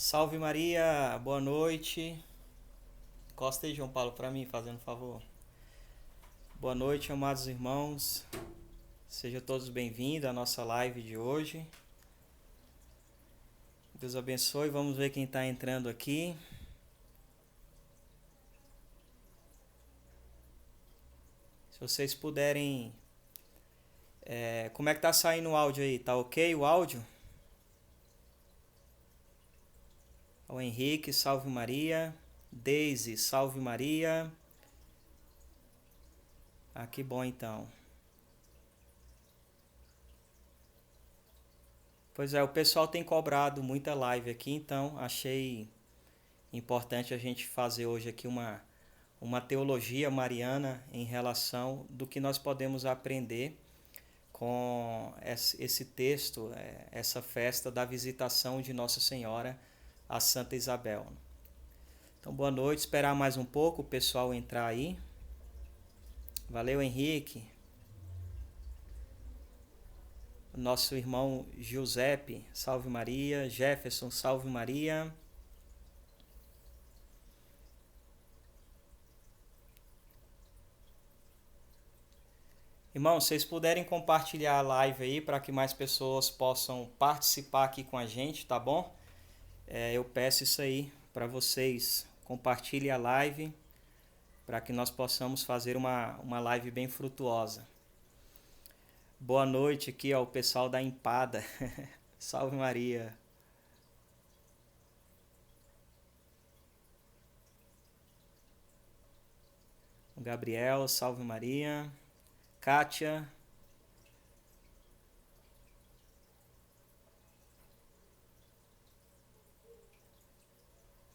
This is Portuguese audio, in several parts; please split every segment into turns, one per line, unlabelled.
Salve Maria, boa noite. Costa aí, João Paulo, para mim, fazendo favor. Boa noite, amados irmãos. Sejam todos bem-vindos à nossa live de hoje. Deus abençoe. Vamos ver quem está entrando aqui. Se vocês puderem. Como é que tá saindo o áudio aí? Tá ok o áudio? O Henrique, salve Maria. Deise, salve Maria. Ah, que bom então. Pois é, o pessoal tem cobrado muita live aqui, então achei importante a gente fazer hoje aqui uma teologia mariana em relação do que nós podemos aprender com esse texto, essa festa da visitação de Nossa Senhora a Santa Isabel. Então, boa noite, esperar mais um pouco o pessoal entrar aí. Valeu, Henrique. Nosso irmão Giuseppe, salve Maria. Jefferson, salve Maria. Irmão, vocês puderem compartilhar a live aí para que mais pessoas possam participar aqui com a gente, tá bom? Eu peço isso aí para vocês. Compartilhem a live para que nós possamos fazer uma live bem frutuosa. Boa noite aqui ao pessoal da Empada. Salve Maria. Gabriel, salve Maria. Kátia.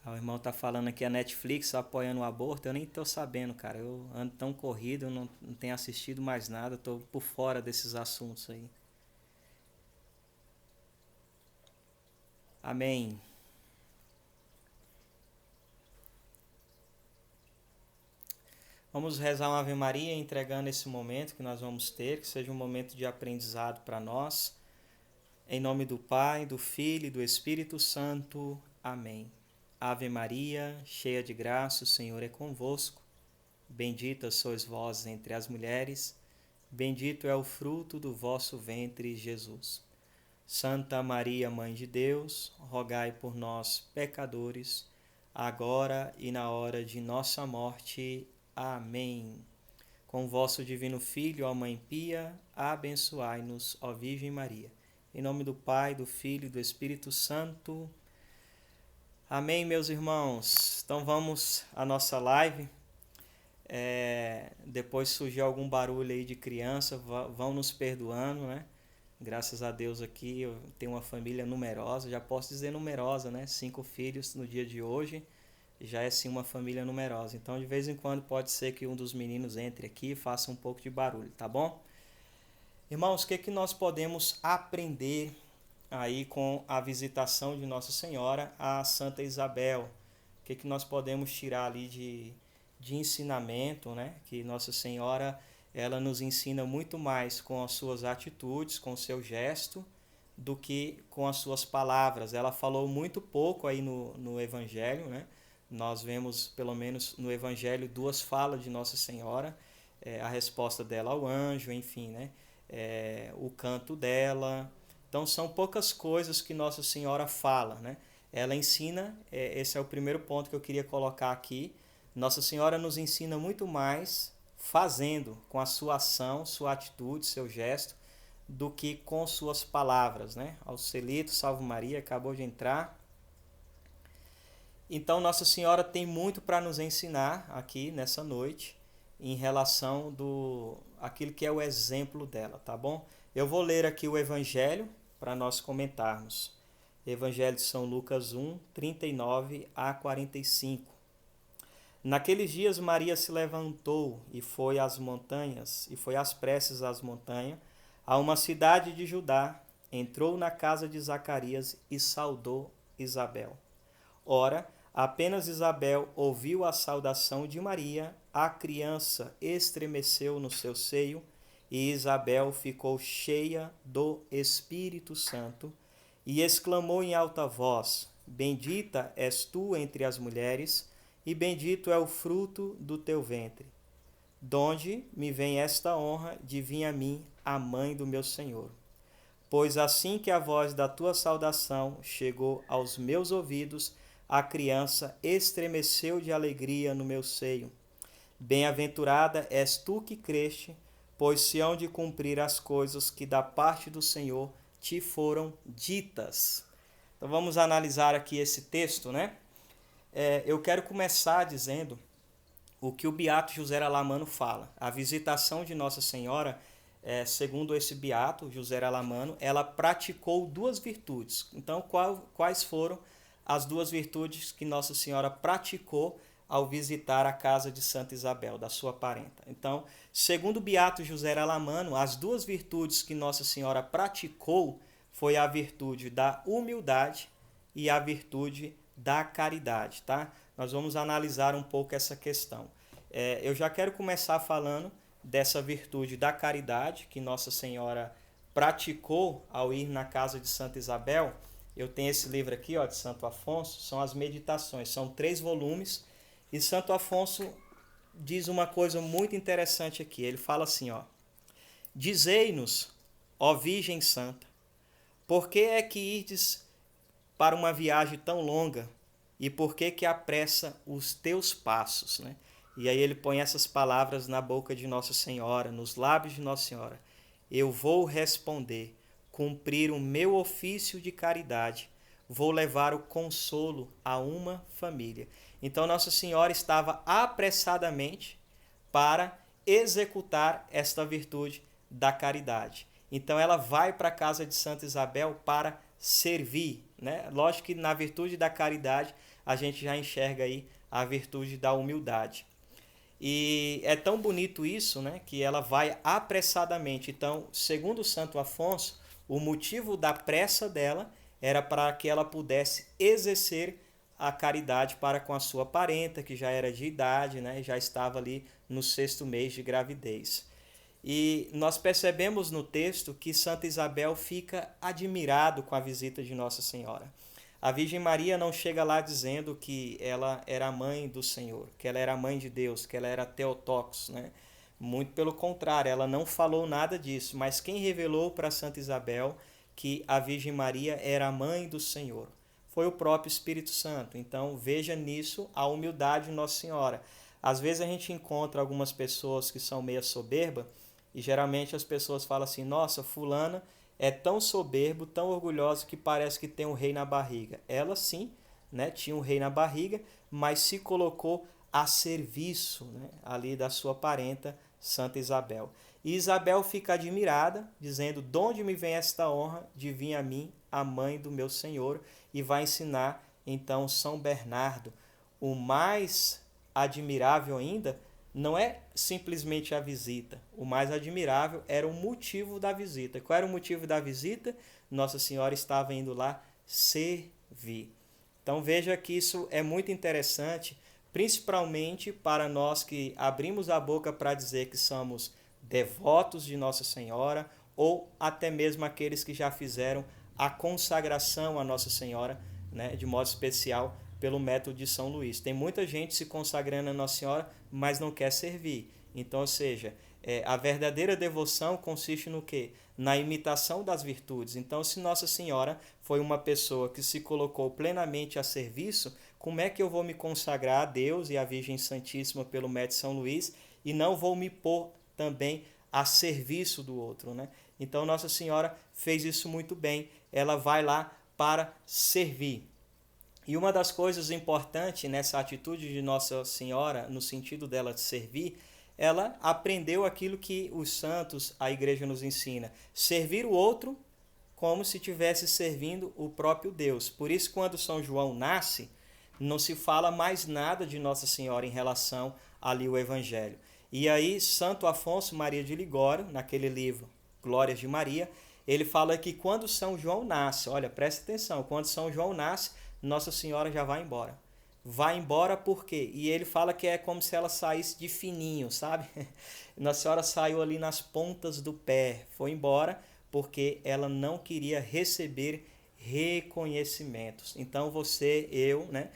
O irmão tá falando aqui a Netflix apoiando o aborto. Eu nem tô sabendo, cara. Eu ando tão corrido, eu não tenho assistido mais nada. Tô por fora desses assuntos aí. Amém. Vamos rezar uma Ave Maria entregando esse momento que nós vamos ter, que seja um momento de aprendizado para nós. Em nome do Pai, do Filho e do Espírito Santo. Amém. Ave Maria, cheia de graça, o Senhor é convosco. Bendita sois vós entre as mulheres, bendito é o fruto do vosso ventre, Jesus. Santa Maria, Mãe de Deus, rogai por nós, pecadores, agora e na hora de nossa morte. Amém. Com o vosso divino Filho, ó Mãe Pia, abençoai-nos, ó Virgem Maria. Em nome do Pai, do Filho e do Espírito Santo. Amém, meus irmãos. Então vamos à nossa live. Depois surgiu algum barulho aí de criança, vão nos perdoando, né? Graças a Deus aqui eu tenho uma família numerosa, já posso dizer numerosa, né? 5 filhos no dia de hoje, já é sim uma família numerosa. Então de vez em quando pode ser que um dos meninos entre aqui e faça um pouco de barulho, tá bom? Irmãos, o que nós podemos aprender aí com a visitação de Nossa Senhora a Santa Isabel? O que nós podemos tirar ali de ensinamento, né? Que Nossa Senhora ela nos ensina muito mais com as suas atitudes, com o seu gesto, do que com as suas palavras. Ela falou muito pouco aí no Evangelho, né? Nós vemos, pelo menos no Evangelho, 2 falas de Nossa Senhora, a resposta dela ao anjo, enfim, né? O canto dela. Então são poucas coisas que Nossa Senhora fala, né? Ela ensina, esse é o primeiro ponto que eu queria colocar aqui. Nossa Senhora nos ensina muito mais fazendo, com a sua ação, sua atitude, seu gesto, do que com suas palavras, né? Alcelito, salve Maria, acabou de entrar. Então Nossa Senhora tem muito para nos ensinar aqui nessa noite em relação do aquilo que é o exemplo dela, tá bom? Eu vou ler aqui o Evangelho para nós comentarmos. Evangelho de São Lucas 1, 39 a 45. Naqueles dias Maria se levantou e foi às montanhas, e foi às pressas às montanhas, a uma cidade de Judá, entrou na casa de Zacarias e saudou Isabel. Ora, apenas Isabel ouviu a saudação de Maria, a criança estremeceu no seu seio, e Isabel ficou cheia do Espírito Santo, e exclamou em alta voz: bendita és tu entre as mulheres, e bendito é o fruto do teu ventre. Donde me vem esta honra de vir a mim, a mãe do meu Senhor? Pois assim que a voz da tua saudação chegou aos meus ouvidos, a criança estremeceu de alegria no meu seio. Bem-aventurada és tu que creste, pois se hão de cumprir as coisas que da parte do Senhor te foram ditas. Então vamos analisar aqui esse texto, né? Eu quero começar dizendo o que o beato José Alamano fala. A visitação de Nossa Senhora, segundo esse beato José Alamano, ela praticou duas virtudes. Então, quais foram as duas virtudes que Nossa Senhora praticou ao visitar a casa de Santa Isabel, da sua parenta? Então, segundo o beato José Alamano, as duas virtudes que Nossa Senhora praticou foi a virtude da humildade e a virtude da caridade, tá? Nós vamos analisar um pouco essa questão. Eu já quero começar falando dessa virtude da caridade que Nossa Senhora praticou ao ir na casa de Santa Isabel. Eu tenho esse livro aqui, ó, de Santo Afonso, são as Meditações, são 3 volumes, e Santo Afonso diz uma coisa muito interessante aqui. Ele fala assim, ó: dizei-nos, ó Virgem Santa, por que é que ides para uma viagem tão longa, e por que apressa os teus passos, né? E aí ele põe essas palavras na boca de Nossa Senhora, nos lábios de Nossa Senhora. Eu vou responder, cumprir o meu ofício de caridade, vou levar o consolo a uma família. Então Nossa Senhora estava apressadamente para executar esta virtude da caridade. Então ela vai para a casa de Santa Isabel para servir, né? Lógico que na virtude da caridade a gente já enxerga aí a virtude da humildade. E é tão bonito isso, né, que ela vai apressadamente. Então, segundo Santo Afonso, o motivo da pressa dela era para que ela pudesse exercer a caridade para com a sua parenta, que já era de idade, né, já estava ali no 6º mês de gravidez. E nós percebemos no texto que Santa Isabel fica admirado com a visita de Nossa Senhora. A Virgem Maria não chega lá dizendo que ela era a mãe do Senhor, que ela era a mãe de Deus, que ela era Theotokos, né? Muito pelo contrário, ela não falou nada disso, mas quem revelou para Santa Isabel que a Virgem Maria era a mãe do Senhor foi o próprio Espírito Santo. Então veja nisso a humildade de Nossa Senhora. Às vezes a gente encontra algumas pessoas que são meio soberba, e geralmente as pessoas falam assim: nossa, fulana é tão soberbo, tão orgulhosa que parece que tem um rei na barriga. Ela sim, né, tinha um rei na barriga, mas se colocou a serviço, né, ali da sua parenta Santa Isabel. E Isabel fica admirada, dizendo: de onde me vem esta honra de vir a mim, a mãe do meu Senhor? E vai ensinar então São Bernardo. O mais admirável ainda não é simplesmente a visita. O mais admirável era o motivo da visita. Qual era o motivo da visita? Nossa Senhora estava indo lá servir. Então veja que isso é muito interessante, principalmente para nós que abrimos a boca para dizer que somos devotos de Nossa Senhora, ou até mesmo aqueles que já fizeram a consagração a Nossa Senhora, né, de modo especial pelo método de São Luís. Tem muita gente se consagrando a Nossa Senhora, mas não quer servir. Então, ou seja, a verdadeira devoção consiste no quê? Na imitação das virtudes. Então, se Nossa Senhora foi uma pessoa que se colocou plenamente a serviço, como é que eu vou me consagrar a Deus e à Virgem Santíssima pelo método de São Luís e não vou me pôr também a serviço do outro, né? Então, Nossa Senhora fez isso muito bem. Ela vai lá para servir. E uma das coisas importantes nessa atitude de Nossa Senhora, no sentido dela de servir, ela aprendeu aquilo que os santos, a igreja nos ensina: servir o outro como se estivesse servindo o próprio Deus. Por isso, quando São João nasce, não se fala mais nada de Nossa Senhora em relação ali ao Evangelho. E aí, Santo Afonso Maria de Ligório, naquele livro Glórias de Maria, ele fala que quando São João nasce, olha, presta atenção, quando São João nasce, Nossa Senhora já vai embora. Vai embora por quê? E ele fala que é como se ela saísse de fininho, sabe? Nossa Senhora saiu ali nas pontas do pé, foi embora porque ela não queria receber reconhecimentos. Então você, eu, né,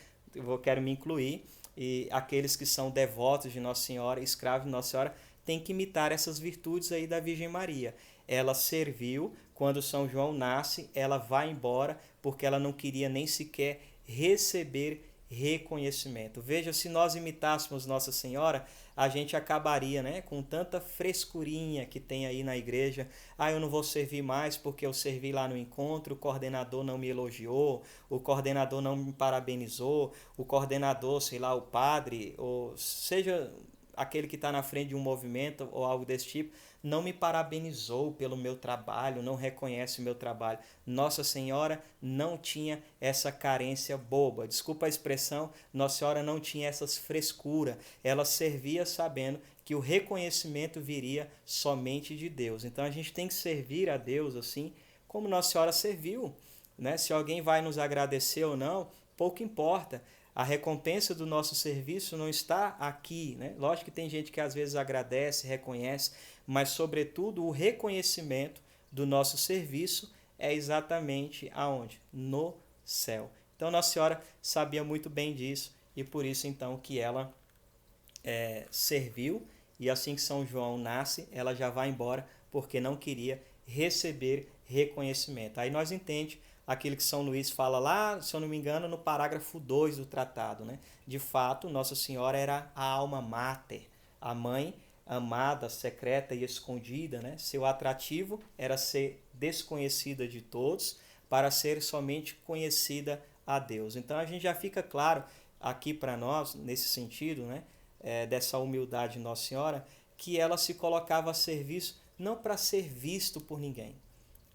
quero me incluir, e aqueles que são devotos de Nossa Senhora, escravos de Nossa Senhora, tem que imitar essas virtudes aí da Virgem Maria. Ela serviu, quando São João nasce, ela vai embora porque ela não queria nem sequer receber reconhecimento. Veja, se nós imitássemos Nossa Senhora, a gente acabaria, né, com tanta frescurinha que tem aí na igreja. Ah, eu não vou servir mais porque eu servi lá no encontro, o coordenador não me elogiou, o coordenador não me parabenizou, o coordenador, sei lá, o padre, ou seja, aquele que está na frente de um movimento ou algo desse tipo, não me parabenizou pelo meu trabalho, não reconhece o meu trabalho. Nossa Senhora não tinha essa carência boba. Desculpa a expressão, Nossa Senhora não tinha essas frescuras. Ela servia sabendo que o reconhecimento viria somente de Deus. Então a gente tem que servir a Deus assim como Nossa Senhora serviu, né? Se alguém vai nos agradecer ou não, pouco importa. A recompensa do nosso serviço não está aqui, né? Lógico que tem gente que às vezes agradece, reconhece, mas sobretudo o reconhecimento do nosso serviço é exatamente aonde? No céu. Então Nossa Senhora sabia muito bem disso e por isso então que ela serviu, e assim que São João nasce, ela já vai embora porque não queria receber reconhecimento. Aí nós entendemos aquilo que São Luís fala lá, se eu não me engano, no parágrafo 2 do tratado, né? De fato, Nossa Senhora era a alma mater, a mãe amada, secreta e escondida, né? Seu atrativo era ser desconhecida de todos para ser somente conhecida a Deus. Então a gente já fica claro aqui para nós, nesse sentido, né? Dessa humildade de Nossa Senhora, que ela se colocava a serviço não para ser visto por ninguém.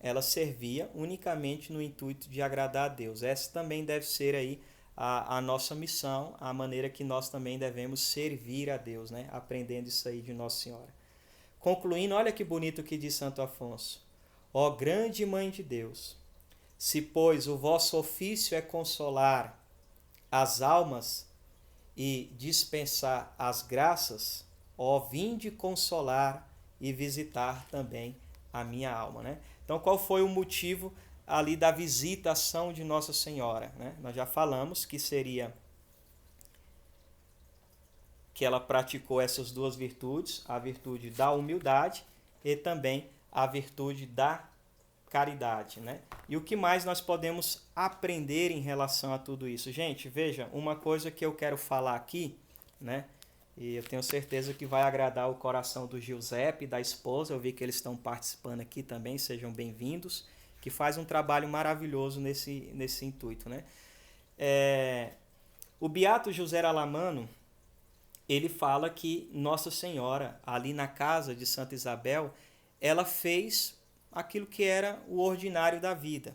Ela servia unicamente no intuito de agradar a Deus. Essa também deve ser aí a nossa missão, a maneira que nós também devemos servir a Deus, né? Aprendendo isso aí de Nossa Senhora. Concluindo, olha que bonito que diz Santo Afonso. Ó grande Mãe de Deus, se pois o vosso ofício é consolar as almas e dispensar as graças, ó vinde consolar e visitar também a minha alma, né? Então, qual foi o motivo ali da visitação de Nossa Senhora, né? Nós já falamos que seria que ela praticou essas duas virtudes, a virtude da humildade e também a virtude da caridade, né? E o que mais nós podemos aprender em relação a tudo isso? Gente, veja, uma coisa que eu quero falar aqui, né? E eu tenho certeza que vai agradar o coração do Giuseppe e da esposa. Eu vi que eles estão participando aqui também, sejam bem-vindos, que faz um trabalho maravilhoso nesse intuito, né? O Beato José Alamano, ele fala que Nossa Senhora, ali na casa de Santa Isabel, ela fez aquilo que era o ordinário da vida.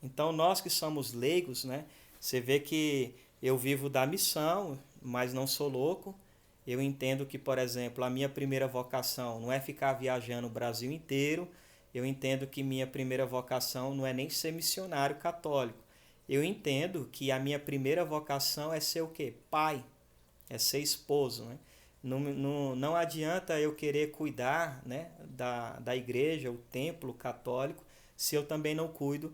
Então, nós que somos leigos, né? Você vê que eu vivo da missão, mas não sou louco. Eu entendo que, por exemplo, a minha primeira vocação não é ficar viajando o Brasil inteiro. Eu entendo que minha primeira vocação não é nem ser missionário católico. Eu entendo que a minha primeira vocação é ser o quê? Pai, é ser esposo, né? Não adianta eu querer cuidar, né, da igreja, o templo católico, se eu também não cuido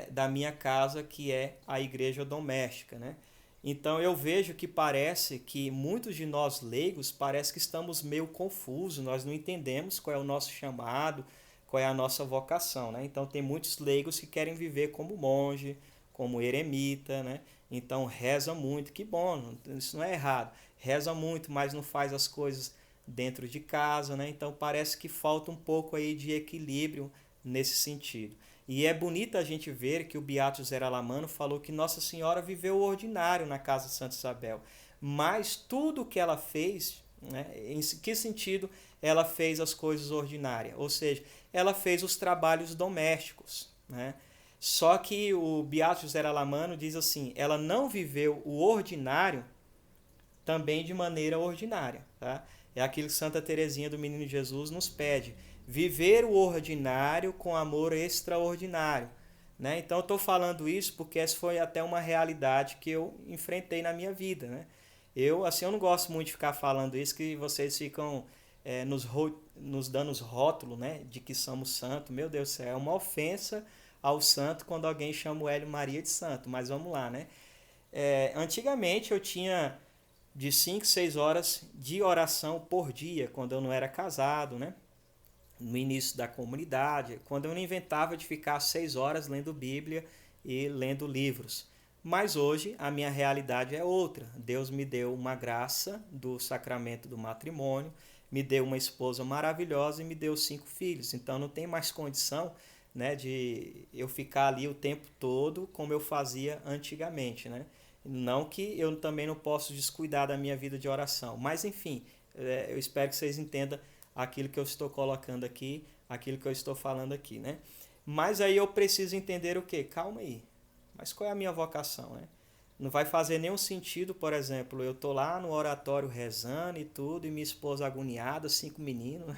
da minha casa, que é a igreja doméstica, né? Então eu vejo que parece que muitos de nós leigos parece que estamos meio confusos, nós não entendemos qual é o nosso chamado, qual é a nossa vocação, né? Então tem muitos leigos que querem viver como monge, como eremita, né? Então reza muito, que bom, isso não é errado. Reza muito, mas não faz as coisas dentro de casa, né? Então parece que falta um pouco aí de equilíbrio nesse sentido. E é bonito a gente ver que o Beato José Alamano falou que Nossa Senhora viveu o ordinário na casa de Santa Isabel. Mas tudo que ela fez, né, em que sentido ela fez as coisas ordinárias? Ou seja, ela fez os trabalhos domésticos, né? Só que o Beato José Alamano diz assim, ela não viveu o ordinário também de maneira ordinária, tá? É aquilo que Santa Teresinha do Menino Jesus nos pede, viver o ordinário com amor extraordinário, né? Então eu estou falando isso porque essa foi até uma realidade que eu enfrentei na minha vida, né? Eu não gosto muito de ficar falando isso, que vocês ficam nos dando os rótulos, né, de que somos santos. Meu Deus do céu, é uma ofensa ao santo quando alguém chama o Hélio Maria de santo, mas vamos lá, né? Antigamente eu tinha de 5 6 horas de oração por dia, quando eu não era casado, né? No início da comunidade, quando eu não inventava de ficar 6 horas lendo Bíblia e lendo livros. Mas hoje a minha realidade é outra. Deus me deu uma graça do sacramento do matrimônio, me deu uma esposa maravilhosa e me deu 5 filhos. Então não tem mais condição, né, de eu ficar ali o tempo todo como eu fazia antigamente, né? Não que eu também não posso descuidar da minha vida de oração, mas enfim, eu espero que vocês entendam aquilo que eu estou colocando aqui, aquilo que eu estou falando aqui, né? Mas aí eu preciso entender o quê? Calma aí. Mas qual é a minha vocação, né? Não vai fazer nenhum sentido, por exemplo, eu tô lá no oratório rezando e tudo, e minha esposa agoniada, 5 meninos,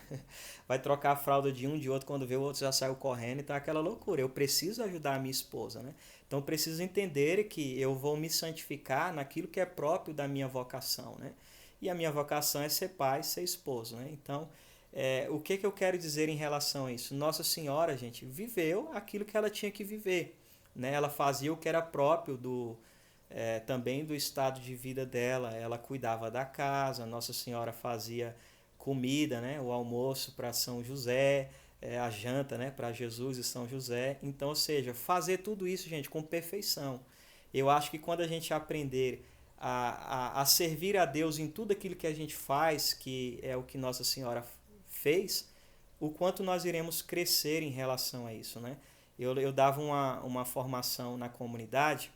vai trocar a fralda de um, de outro, quando vê o outro já saiu correndo, e tá aquela loucura. Eu preciso ajudar a minha esposa, né? Então eu preciso entender que eu vou me santificar naquilo que é próprio da minha vocação, né? E a minha vocação é ser pai, ser esposo, né? Então, o que eu quero dizer em relação a isso? Nossa Senhora, gente, viveu aquilo que ela tinha que viver, né? Ela fazia o que era próprio também do estado de vida dela. Ela cuidava da casa, Nossa Senhora fazia comida, né? O almoço para São José, a janta, né? Para Jesus e São José. Então, ou seja, fazer tudo isso, gente, com perfeição. Eu acho que quando a gente aprender a servir a Deus em tudo aquilo que a gente faz, que é o que Nossa Senhora fez, o quanto nós iremos crescer em relação a isso, né? Eu dava uma formação na comunidade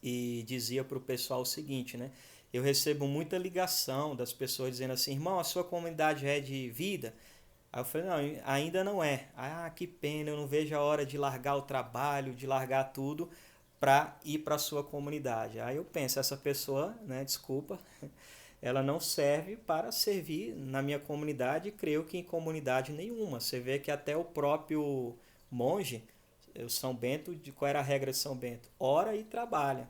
e dizia para o pessoal o seguinte, né? Eu recebo muita ligação das pessoas dizendo assim, irmão, a sua comunidade é de vida? Aí eu falei, não, ainda não é. Ah, que pena, eu não vejo a hora de largar o trabalho, de largar tudo para ir para a sua comunidade. Aí eu penso, essa pessoa, né, desculpa, ela não serve para servir na minha comunidade, creio que em comunidade nenhuma. Você vê que até o próprio monge, o São Bento, de qual era a regra de São Bento? Ora e trabalha.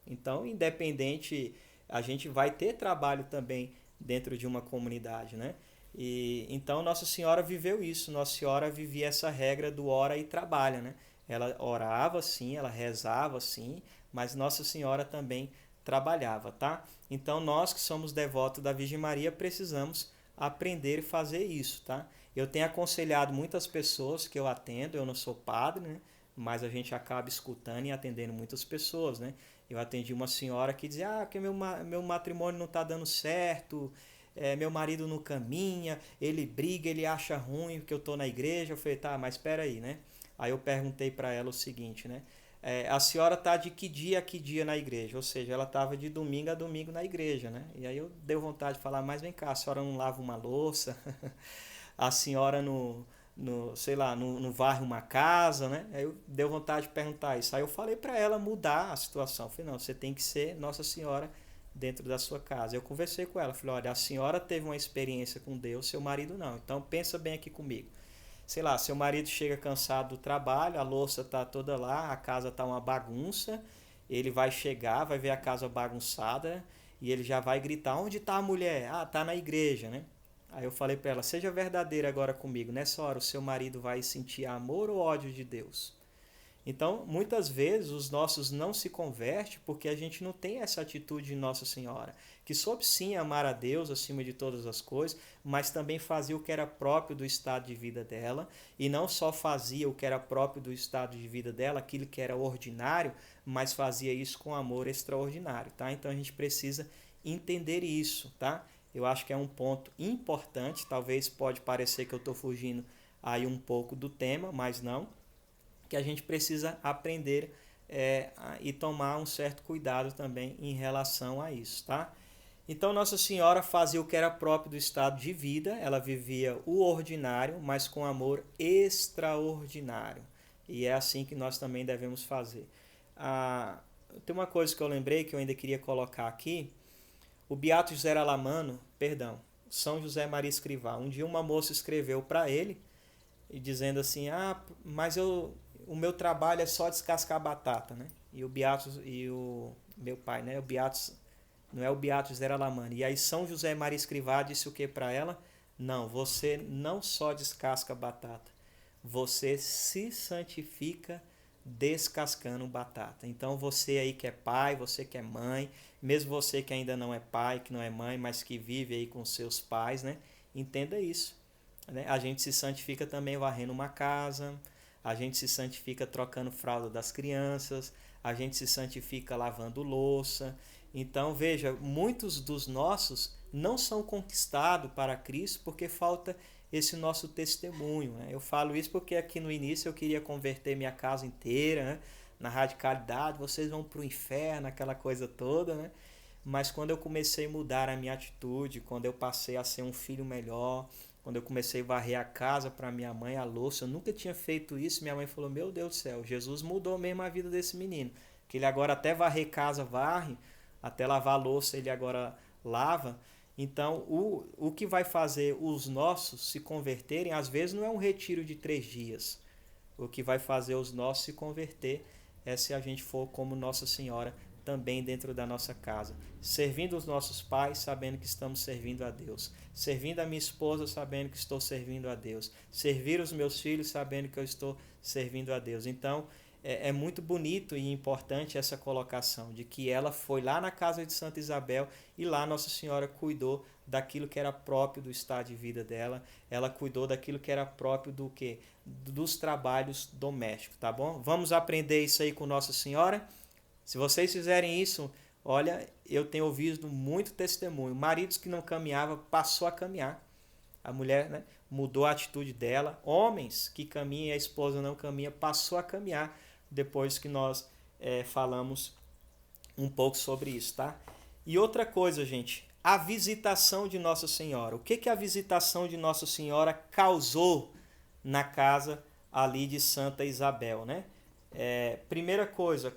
Então, independente, a gente vai ter trabalho também dentro de uma comunidade, né? E então Nossa Senhora viveu isso. Nossa Senhora vivia essa regra do ora e trabalha, né? Ela orava sim, ela rezava sim, mas Nossa Senhora também trabalhava, tá? Então nós que somos devotos da Virgem Maria precisamos aprender a fazer isso, tá? Eu tenho aconselhado muitas pessoas que eu atendo, eu não sou padre, né? Mas a gente acaba escutando e atendendo muitas pessoas, né? Eu atendi uma senhora que dizia, que meu matrimônio não está dando certo, meu marido não caminha, ele briga, ele acha ruim que eu estou na igreja. Eu falei, tá, mas espera aí, né? Aí eu perguntei para ela o seguinte, né? A senhora tá de que dia a que dia na igreja? Ou seja, ela estava de domingo a domingo na igreja, né? E aí eu dei vontade de falar, mas vem cá, a senhora não lava uma louça? A senhora sei lá, não varre uma casa, né? Aí eu dei vontade de perguntar isso. Aí eu falei para ela mudar a situação. Eu falei, não, você tem que ser Nossa Senhora dentro da sua casa. Eu conversei com ela, falei, olha, a senhora teve uma experiência com Deus, seu marido não. Então pensa bem aqui comigo. Sei lá, seu marido chega cansado do trabalho, a louça tá toda lá, a casa tá uma bagunça, ele vai chegar, vai ver a casa bagunçada e ele já vai gritar, onde tá a mulher? Ah, tá na igreja, né? Aí eu falei para ela, seja verdadeira agora comigo, nessa hora o seu marido vai sentir amor ou ódio de Deus? Então, muitas vezes os nossos não se convertem porque a gente não tem essa atitude de Nossa Senhora, que soube sim amar a Deus acima de todas as coisas, mas também fazia o que era próprio do estado de vida dela, e não só fazia o que era próprio do estado de vida dela, aquilo que era ordinário, mas fazia isso com amor extraordinário, tá? Então a gente precisa entender isso, tá? Eu acho que é um ponto importante, talvez pode parecer que eu estou fugindo aí um pouco do tema, mas não, que a gente precisa aprender e tomar um certo cuidado também em relação a isso, tá? Então Nossa Senhora fazia o que era próprio do estado de vida, ela vivia o ordinário, mas com amor extraordinário. E é assim que nós também devemos fazer. Tem uma coisa que eu lembrei que eu ainda queria colocar aqui. O Beato José Alamano, perdão, São José Maria Escrivá. Um dia uma moça escreveu para ele e dizendo assim, mas o meu trabalho é só descascar batata, né? E o Beato e o meu pai, né? O Beato não é o Beato José Alamano. E aí São José Maria Escrivá disse o que para ela? Não, você não só descasca batata, você se santifica descascando batata. Então você aí que é pai, você que é mãe, mesmo você que ainda não é pai, que não é mãe, mas que vive aí com seus pais, né? Entenda isso, né? A gente se santifica também varrendo uma casa, a gente se santifica trocando fralda das crianças, a gente se santifica lavando louça. Então veja, muitos dos nossos não são conquistados para Cristo porque falta esse nosso testemunho, né? Eu falo isso porque aqui no início eu queria converter minha casa inteira, né? Na radicalidade, vocês vão para o inferno, aquela coisa toda, né? Mas quando eu comecei a mudar a minha atitude, quando eu passei a ser um filho melhor, quando eu comecei a varrer a casa para minha mãe, a louça, eu nunca tinha feito isso. Minha mãe falou: Meu Deus do céu, Jesus mudou mesmo a vida desse menino. Que ele agora até varrer casa varre, até lavar a louça ele agora lava. Então, o que vai fazer os nossos se converterem, às vezes não é um retiro de 3 dias. O que vai fazer os nossos se converter é se a gente for como Nossa Senhora também dentro da nossa casa. Servindo os nossos pais, sabendo que estamos servindo a Deus. Servindo a minha esposa, sabendo que estou servindo a Deus. Servir os meus filhos, sabendo que eu estou servindo a Deus. Então, é muito bonito e importante essa colocação de que ela foi lá na casa de Santa Isabel e lá Nossa Senhora cuidou daquilo que era próprio do estado de vida dela, ela cuidou daquilo que era próprio do quê? Dos trabalhos domésticos, tá bom? Vamos aprender isso aí com Nossa Senhora? Se vocês fizerem isso, olha, eu tenho ouvido muito testemunho. Maridos que não caminhavam, passou a caminhar. A mulher, né, mudou a atitude dela. Homens que caminham e a esposa não caminha, passou a caminhar depois que nós falamos um pouco sobre isso, tá? E outra coisa, gente, a visitação de Nossa Senhora. O que a visitação de Nossa Senhora causou na casa ali de Santa Isabel, né? Primeira coisa,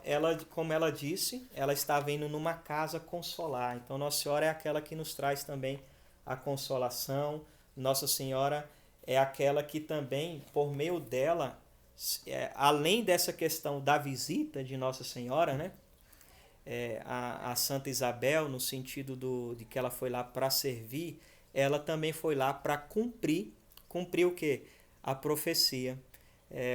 ela, como ela disse, ela estava indo numa casa consolar. Então, Nossa Senhora é aquela que nos traz também a consolação. Nossa Senhora é aquela que também, por meio dela, além dessa questão da visita de Nossa Senhora, né? A Santa Isabel, no sentido de que ela foi lá para servir, ela também foi lá para cumprir o quê? A profecia.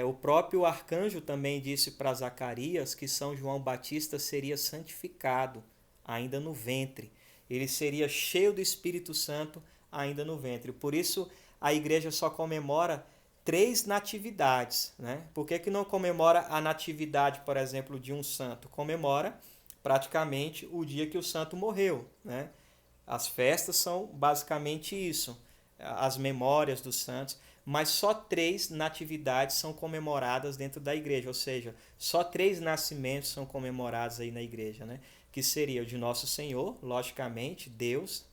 O próprio arcanjo também disse para Zacarias que São João Batista seria santificado ainda no ventre. Ele seria cheio do Espírito Santo ainda no ventre. Por isso a igreja só comemora 3 natividades, né? Por que não comemora a natividade, por exemplo, de um santo? Comemora praticamente o dia que o santo morreu, né? As festas são basicamente isso, as memórias dos santos, mas só 3 natividades são comemoradas dentro da igreja, ou seja, só 3 nascimentos são comemorados aí na igreja, né? Que seria o de Nosso Senhor, logicamente, Deus,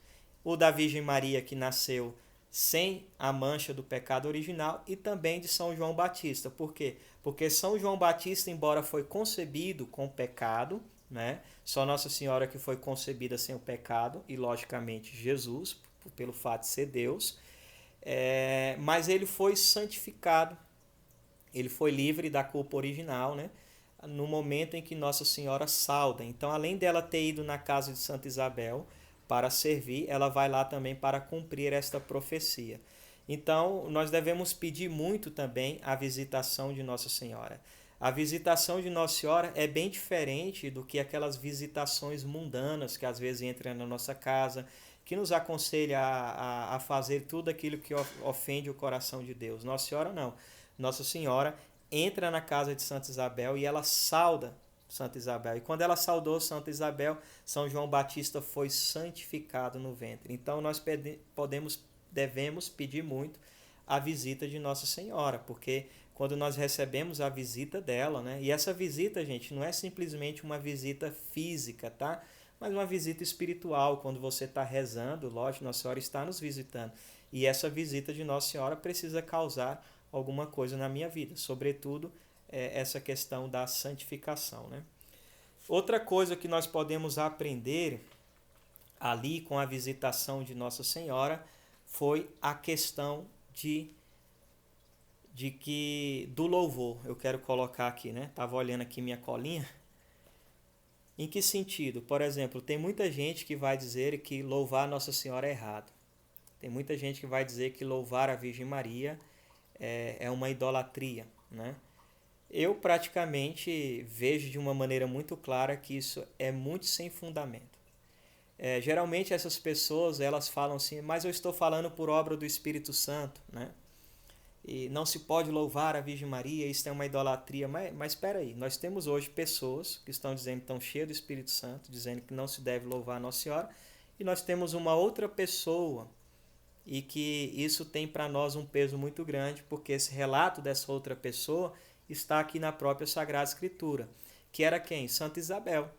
o da Virgem Maria, que nasceu sem a mancha do pecado original, e também de São João Batista. Por quê? Porque São João Batista, embora foi concebido com pecado, né? Só Nossa Senhora que foi concebida sem o pecado, e logicamente Jesus, pelo fato de ser Deus, mas ele foi santificado, ele foi livre da culpa original, né? No momento em que Nossa Senhora sauda. Então, além dela ter ido na casa de Santa Isabel para servir, ela vai lá também para cumprir esta profecia. Então, nós devemos pedir muito também a visitação de Nossa Senhora. A visitação de Nossa Senhora é bem diferente do que aquelas visitações mundanas que às vezes entram na nossa casa, que nos aconselha a fazer tudo aquilo que ofende o coração de Deus. Nossa Senhora não. Nossa Senhora entra na casa de Santa Isabel e ela sauda Santa Isabel. E quando ela saudou Santa Isabel, São João Batista foi santificado no ventre. Então nós devemos pedir muito a visita de Nossa Senhora, porque quando nós recebemos a visita dela, né? E essa visita, gente, não é simplesmente uma visita física, tá? Mas uma visita espiritual, quando você está rezando, lógico, Nossa Senhora está nos visitando. E essa visita de Nossa Senhora precisa causar alguma coisa na minha vida, sobretudo essa questão da santificação, né? Outra coisa que nós podemos aprender ali com a visitação de Nossa Senhora foi a questão do louvor. Eu quero colocar aqui, né? Estava olhando aqui minha colinha. Em que sentido? Por exemplo, tem muita gente que vai dizer que louvar Nossa Senhora é errado. Tem muita gente que vai dizer que louvar a Virgem Maria é uma idolatria, né? Eu praticamente vejo de uma maneira muito clara que isso é muito sem fundamento. Geralmente essas pessoas elas falam assim, mas eu estou falando por obra do Espírito Santo, né? E não se pode louvar a Virgem Maria, isso é uma idolatria. Mas espera aí, nós temos hoje pessoas que estão dizendo que estão cheias do Espírito Santo, dizendo que não se deve louvar a Nossa Senhora, e nós temos uma outra pessoa, e que isso tem para nós um peso muito grande, porque esse relato dessa outra pessoa está aqui na própria Sagrada Escritura, que era quem? Santa Isabel.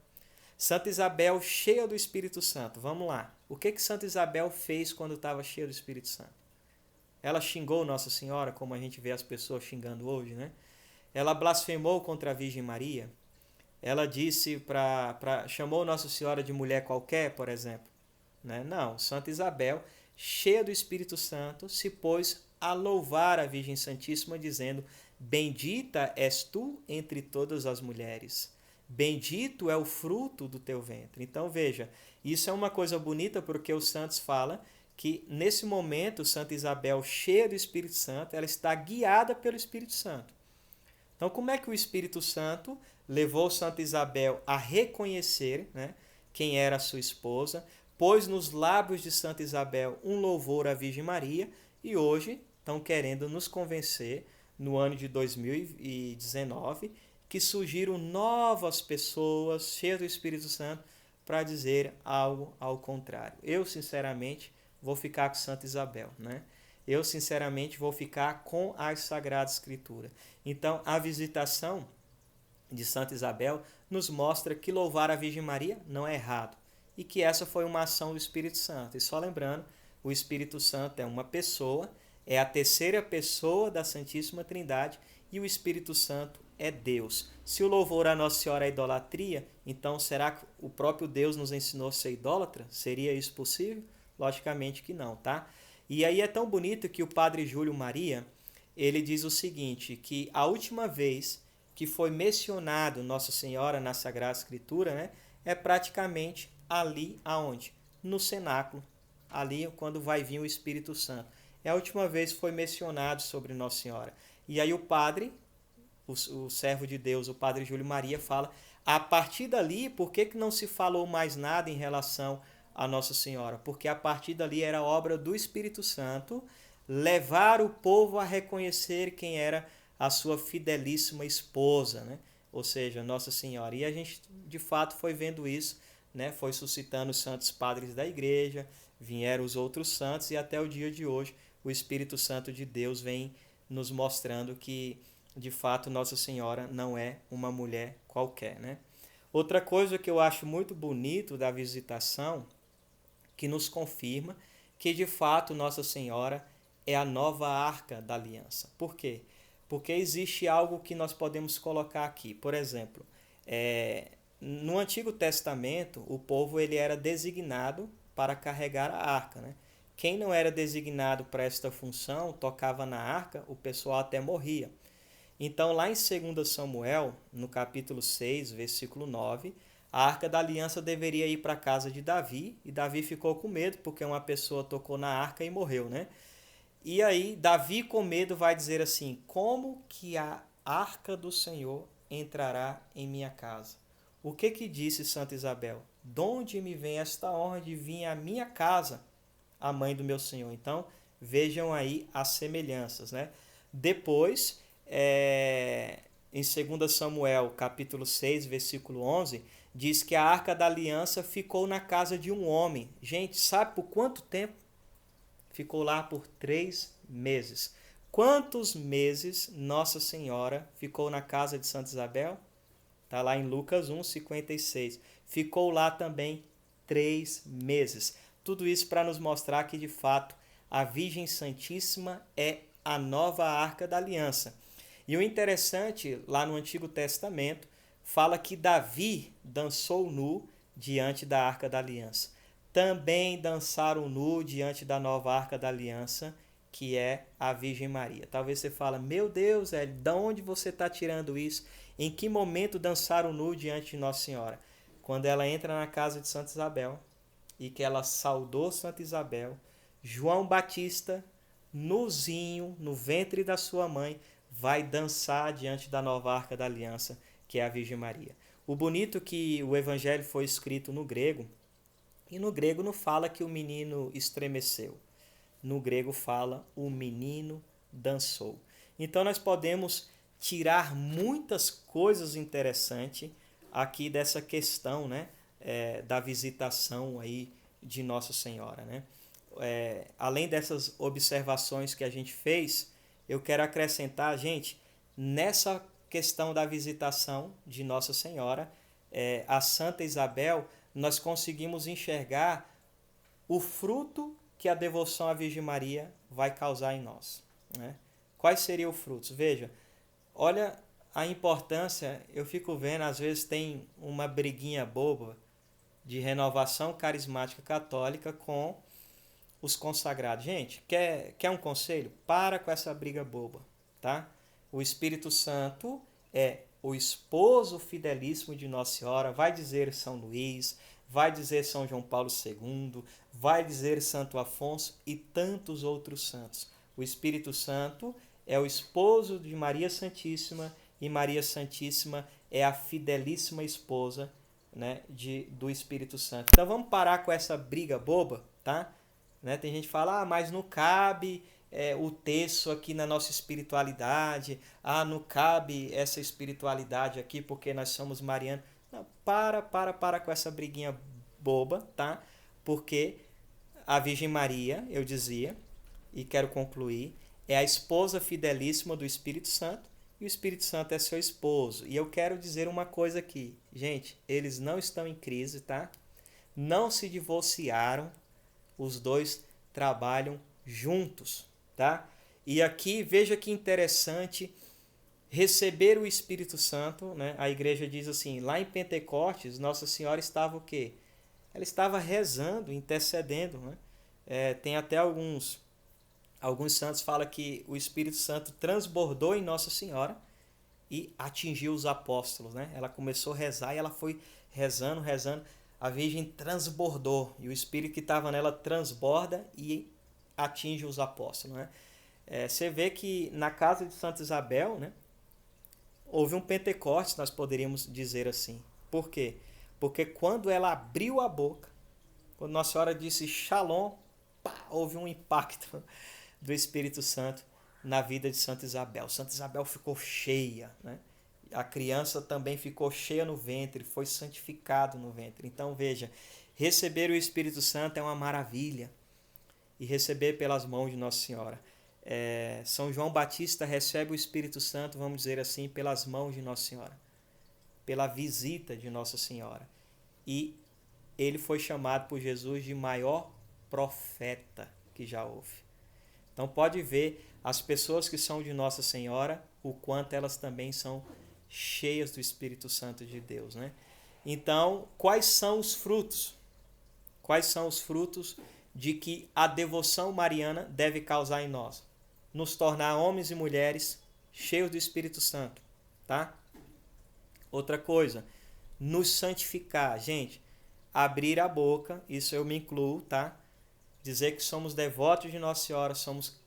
Santa Isabel cheia do Espírito Santo. Vamos lá. O que Santa Isabel fez quando estava cheia do Espírito Santo? Ela xingou Nossa Senhora, como a gente vê as pessoas xingando hoje, né? Ela blasfemou contra a Virgem Maria. Ela disse chamou Nossa Senhora de mulher qualquer, por exemplo, né? Não, Santa Isabel, cheia do Espírito Santo, se pôs a louvar a Virgem Santíssima, dizendo: Bendita és tu entre todas as mulheres, bendito é o fruto do teu ventre. Então veja, isso é uma coisa bonita, porque os santos falam que nesse momento Santa Isabel, cheia do Espírito Santo, ela está guiada pelo Espírito Santo. Então como é que o Espírito Santo levou Santa Isabel a reconhecer, né, quem era a sua esposa, pôs nos lábios de Santa Isabel um louvor à Virgem Maria, e hoje estão querendo nos convencer, no ano de 2019, que surgiram novas pessoas cheias do Espírito Santo para dizer algo ao contrário. Eu, sinceramente, vou ficar com Santa Isabel, né? Eu, sinceramente, vou ficar com as Sagradas Escrituras. Então, a visitação de Santa Isabel nos mostra que louvar a Virgem Maria não é errado, e que essa foi uma ação do Espírito Santo. E só lembrando, o Espírito Santo é uma pessoa, é a terceira pessoa da Santíssima Trindade, e o Espírito Santo é Deus. Se o louvor a Nossa Senhora é idolatria, então será que o próprio Deus nos ensinou a ser idólatra? Seria isso possível? Logicamente que não, tá? E aí é tão bonito que o Padre Júlio Maria, ele diz o seguinte, que a última vez que foi mencionado Nossa Senhora na Sagrada Escritura, né, é praticamente ali aonde? No cenáculo, ali quando vai vir o Espírito Santo. É a última vez que foi mencionado sobre Nossa Senhora. E aí o padre, o servo de Deus, o Padre Júlio Maria, fala, a partir dali, por que não se falou mais nada em relação a Nossa Senhora? Porque a partir dali era obra do Espírito Santo levar o povo a reconhecer quem era a sua fidelíssima esposa, né? Ou seja, Nossa Senhora. E a gente, de fato, foi vendo isso, né? Foi suscitando os santos padres da igreja, vieram os outros santos, e até o dia de hoje o Espírito Santo de Deus vem nos mostrando que, de fato, Nossa Senhora não é uma mulher qualquer, né? Outra coisa que eu acho muito bonito da visitação, que nos confirma que, de fato, Nossa Senhora é a nova arca da aliança. Por quê? Porque existe algo que nós podemos colocar aqui. Por exemplo, no Antigo Testamento, o povo ele era designado para carregar a arca, né? Quem não era designado para esta função, tocava na arca, o pessoal até morria. Então, lá em 2 Samuel, no capítulo 6, versículo 9, a arca da aliança deveria ir para a casa de Davi, e Davi ficou com medo, porque uma pessoa tocou na arca e morreu, né? E aí, Davi, com medo, vai dizer assim, como que a arca do Senhor entrará em minha casa? O que disse Santa Isabel? De onde me vem esta honra de vir à minha casa a mãe do meu Senhor? Então, vejam aí as semelhanças, né? Depois, em 2 Samuel, capítulo 6, versículo 11, diz que a arca da aliança ficou na casa de um homem. Gente, sabe por quanto tempo? Ficou lá por 3 meses. Quantos meses Nossa Senhora ficou na casa de Santa Isabel? Está lá em Lucas 1, 56. Ficou lá também 3 meses. Tudo isso para nos mostrar que, de fato, a Virgem Santíssima é a nova arca da aliança. E o interessante, lá no Antigo Testamento, fala que Davi dançou nu diante da arca da aliança. Também dançaram nu diante da nova arca da aliança, que é a Virgem Maria. Talvez você fale, meu Deus, de onde você está tirando isso? Em que momento dançaram nu diante de Nossa Senhora? Quando ela entra na casa de Santa Isabel, e que ela saudou Santa Isabel, João Batista nozinho, no ventre da sua mãe, vai dançar diante da nova arca da aliança, que é a Virgem Maria. O bonito que o evangelho foi escrito no grego, e no grego não fala que o menino estremeceu. No grego fala o menino dançou. Então nós podemos tirar muitas coisas interessantes aqui dessa questão, né, da visitação aí de Nossa Senhora, né? Além dessas observações que a gente fez, eu quero acrescentar, gente, nessa questão da visitação de Nossa Senhora, a Santa Isabel, nós conseguimos enxergar o fruto que a devoção à Virgem Maria vai causar em nós, né? Quais seriam os frutos? Veja, olha a importância, eu fico vendo, às vezes tem uma briguinha boba de renovação carismática católica com os consagrados. Gente, quer um conselho? Para com essa briga boba, tá? O Espírito Santo é o esposo fidelíssimo de Nossa Senhora, vai dizer São Luís, vai dizer São João Paulo II, vai dizer Santo Afonso e tantos outros santos. O Espírito Santo é o esposo de Maria Santíssima e Maria Santíssima é a fidelíssima esposa, né, do Espírito Santo. Então vamos parar com essa briga boba, tá? Né? Tem gente que fala, mas não cabe o terço aqui na nossa espiritualidade, não cabe essa espiritualidade aqui porque nós somos marianos. Não, para com essa briguinha boba, tá? Porque a Virgem Maria, eu dizia, e quero concluir, é a esposa fidelíssima do Espírito Santo e o Espírito Santo é seu esposo. E eu quero dizer uma coisa aqui, gente, eles não estão em crise, tá? Não se divorciaram, os dois trabalham juntos, tá? E aqui, veja que interessante, receber o Espírito Santo, né? A igreja diz assim, lá em Pentecostes, Nossa Senhora estava o quê? Ela estava rezando, intercedendo, né? Tem até alguns santos falam que o Espírito Santo transbordou em Nossa Senhora e atingiu os apóstolos, né? Ela começou a rezar e ela foi rezando, a Virgem transbordou e o Espírito que estava nela transborda e atinge os apóstolos, né? Você vê que na casa de Santa Isabel, né, houve um Pentecostes, nós poderíamos dizer assim. Por quê? Porque quando ela abriu a boca, quando Nossa Senhora disse Shalom, houve um impacto do Espírito Santo na vida de Santa Isabel. Santa Isabel ficou cheia, né? A criança também ficou cheia no ventre, foi santificado no ventre. Então veja, receber o Espírito Santo é uma maravilha. E receber pelas mãos de Nossa Senhora. São João Batista recebe o Espírito Santo, vamos dizer assim, pelas mãos de Nossa Senhora. Pela visita de Nossa Senhora. E ele foi chamado por Jesus de maior profeta que já houve. Então pode ver as pessoas que são de Nossa Senhora, o quanto elas também são cheias do Espírito Santo de Deus, né? Então, quais são os frutos? Quais são os frutos de que a devoção mariana deve causar em nós? Nos tornar homens e mulheres cheios do Espírito Santo, tá? Outra coisa, nos santificar. Gente, abrir a boca, isso eu me incluo, tá? Dizer que somos devotos de Nossa Senhora, somos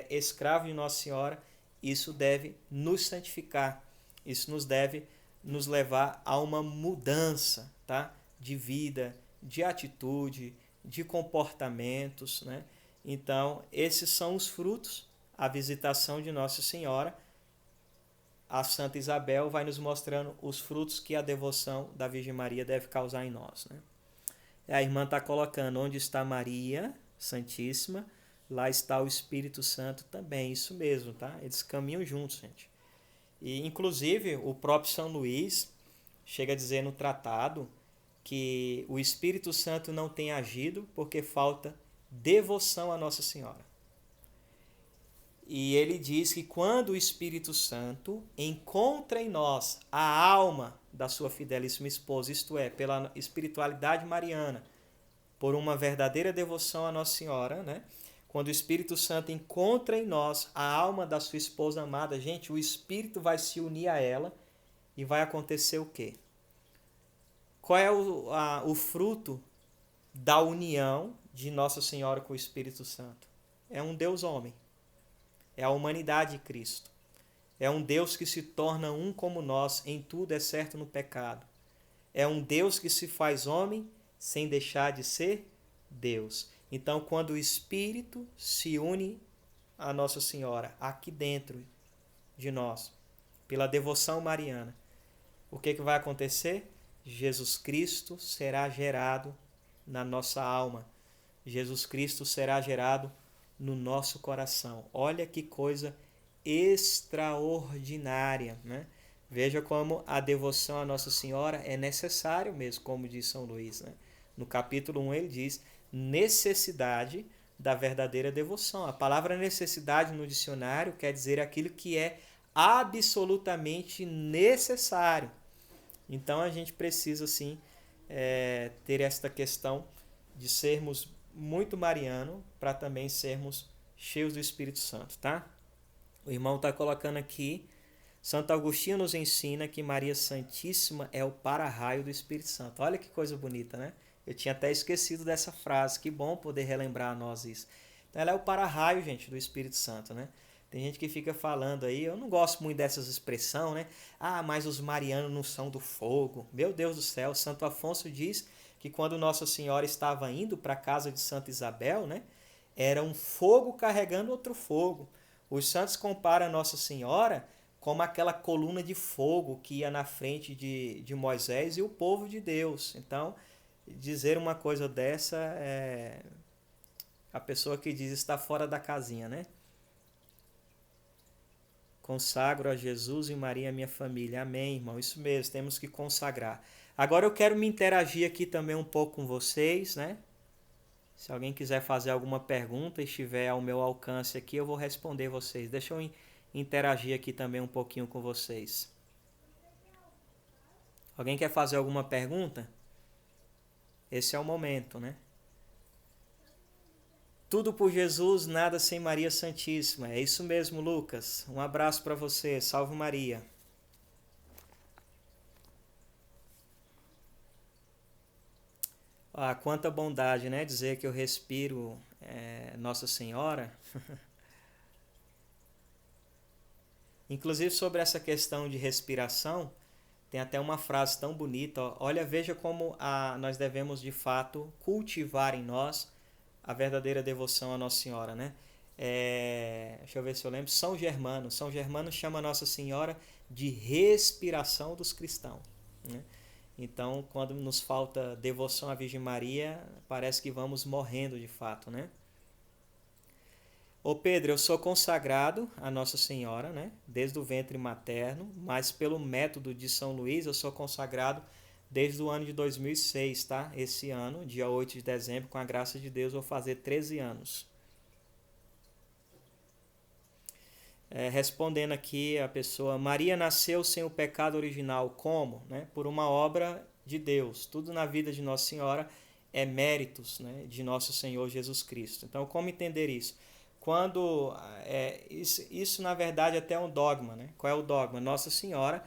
escravos de Nossa Senhora, isso deve nos santificar. Isso nos deve nos levar a uma mudança, tá? De vida, de atitude, de comportamentos, né? Então, esses são os frutos. A visitação de Nossa Senhora, a Santa Isabel vai nos mostrando os frutos que a devoção da Virgem Maria deve causar em nós, né? A irmã está colocando onde está Maria Santíssima, lá está o Espírito Santo também, isso mesmo, tá? Eles caminham juntos, gente. E, inclusive, o próprio São Luís chega a dizer no tratado que o Espírito Santo não tem agido porque falta devoção a Nossa Senhora. E ele diz que quando o Espírito Santo encontra em nós a alma da sua fidelíssima esposa, isto é, pela espiritualidade mariana, por uma verdadeira devoção a Nossa Senhora, né? Quando o Espírito Santo encontra em nós a alma da sua esposa amada, gente, o Espírito vai se unir a ela e vai acontecer o quê? Qual é o fruto da união de Nossa Senhora com o Espírito Santo? é um Deus homem. É a humanidade de Cristo. É um Deus que se torna um como nós, em tudo exceto no pecado. É um Deus que se faz homem sem deixar de ser Deus. Então, quando o Espírito se une a Nossa Senhora aqui dentro de nós, pela devoção mariana, o que vai acontecer? Jesus Cristo será gerado na nossa alma. Jesus Cristo será gerado no nosso coração. Olha que coisa extraordinária, né? Veja como a devoção à Nossa Senhora é necessário mesmo, como diz São Luís, né? No capítulo 1 ele diz necessidade da verdadeira devoção. A palavra necessidade no dicionário quer dizer aquilo que é absolutamente necessário. Então a gente precisa sim ter esta questão de sermos muito mariano para também sermos cheios do Espírito Santo, tá? O irmão está colocando aqui, Santo Agostinho nos ensina que Maria Santíssima é o para-raio do Espírito Santo. Olha que coisa bonita, né? Eu tinha até esquecido dessa frase, que bom poder relembrar a nós isso. Então ela é o para-raio, gente, do Espírito Santo, né? Tem gente que fica falando aí, eu não gosto muito dessas expressões, né? Ah, mas os marianos não são do fogo. Meu Deus do céu, Santo Afonso diz que quando Nossa Senhora estava indo para a casa de Santa Isabel, né? Era um fogo carregando outro fogo. Os santos comparam Nossa Senhora como aquela coluna de fogo que ia na frente de Moisés e o povo de Deus. Então, dizer uma coisa dessa, a pessoa que diz está fora da casinha, né? Consagro a Jesus e Maria minha família. Amém, irmão. Isso mesmo, temos que consagrar. Agora eu quero me interagir aqui também um pouco com vocês, né? Se alguém quiser fazer alguma pergunta e estiver ao meu alcance aqui, eu vou responder vocês. Deixa eu interagir aqui também um pouquinho com vocês. Alguém quer fazer alguma pergunta? Esse é o momento, né? Tudo por Jesus, nada sem Maria Santíssima. É isso mesmo, Lucas. Um abraço para você. Salve Maria. Ah, quanta bondade, né? Dizer que eu respiro Nossa Senhora. Inclusive sobre essa questão de respiração, tem até uma frase tão bonita. Ó. Olha, veja como nós devemos de fato cultivar em nós a verdadeira devoção à Nossa Senhora, né? Deixa eu ver se eu lembro. São Germano. São Germano chama Nossa Senhora de respiração dos cristãos, né? Então, quando nos falta devoção à Virgem Maria, parece que vamos morrendo de fato, né? Ô Pedro, eu sou consagrado a Nossa Senhora, né? Desde o ventre materno, mas pelo método de São Luís eu sou consagrado desde o ano de 2006, tá? Esse ano, dia 8 de dezembro, com a graça de Deus, vou fazer 13 anos. Respondendo aqui a pessoa, Maria nasceu sem o pecado original, como? Né? Por uma obra de Deus. Tudo na vida de Nossa Senhora é méritos, né, de Nosso Senhor Jesus Cristo. Então, como entender isso? Quando isso na verdade até é um dogma, né? Qual é o dogma? Nossa Senhora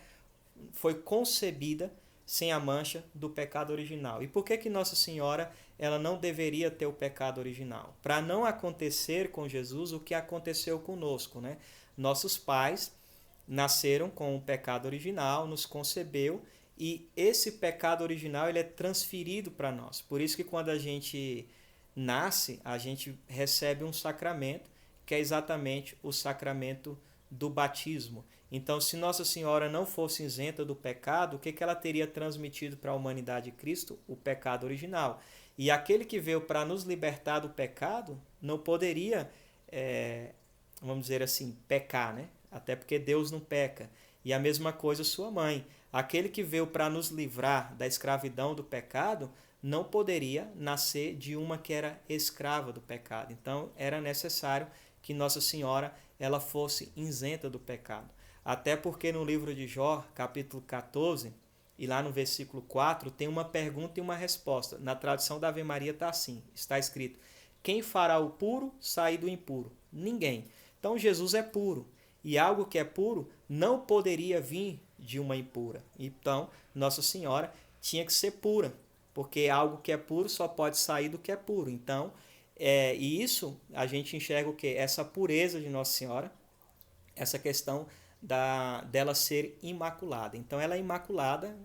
foi concebida sem a mancha do pecado original. E por que Nossa Senhora ela não deveria ter o pecado original? Para não acontecer com Jesus o que aconteceu conosco, né? Nossos pais nasceram com o pecado original, nos concebeu e esse pecado original ele é transferido para nós. Por isso que quando a gente nasce, a gente recebe um sacramento, que é exatamente o sacramento do batismo. Então, se Nossa Senhora não fosse isenta do pecado, o que ela teria transmitido para a humanidade de Cristo? O pecado original. E aquele que veio para nos libertar do pecado não poderia, vamos dizer assim, pecar, né? Até porque Deus não peca. E a mesma coisa sua mãe. Aquele que veio para nos livrar da escravidão do pecado não poderia nascer de uma que era escrava do pecado. Então, era necessário que Nossa Senhora ela fosse isenta do pecado. Até porque no livro de Jó, capítulo 14, e lá no versículo 4, tem uma pergunta e uma resposta. Na tradução da Ave Maria está assim, está escrito, quem fará o puro sair do impuro? Ninguém. Então, Jesus é puro. E algo que é puro não poderia vir de uma impura. Então, Nossa Senhora tinha que ser pura, porque algo que é puro só pode sair do que é puro. Então, E isso a gente enxerga o quê? Essa pureza de Nossa Senhora, essa questão dela ser imaculada. Então ela é imaculada,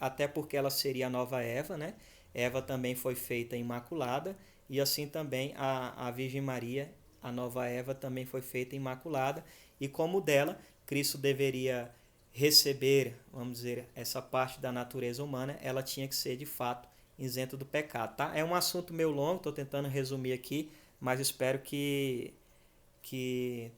até porque ela seria a nova Eva, né? Eva também foi feita imaculada, e assim também a Virgem Maria, a nova Eva, também foi feita imaculada, e como dela, Cristo deveria receber, vamos dizer, essa parte da natureza humana, ela tinha que ser de fato isenta do pecado, tá? É um assunto meio longo, estou tentando resumir aqui, mas espero que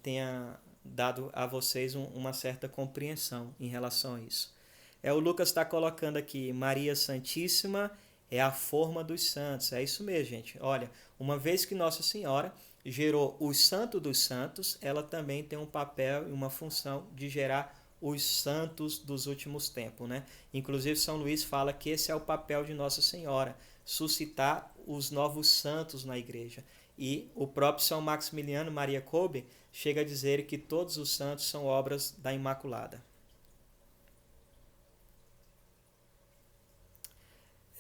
tenha dado a vocês uma certa compreensão em relação a isso. O Lucas está colocando aqui, Maria Santíssima é a forma dos santos. É isso mesmo, gente. Olha, uma vez que Nossa Senhora gerou os santos dos santos, ela também tem um papel e uma função de gerar os santos dos últimos tempos, né? Inclusive São Luís fala que esse é o papel de Nossa Senhora, suscitar os novos santos na igreja. E o próprio São Maximiliano Maria Kolbe chega a dizer que todos os santos são obras da Imaculada.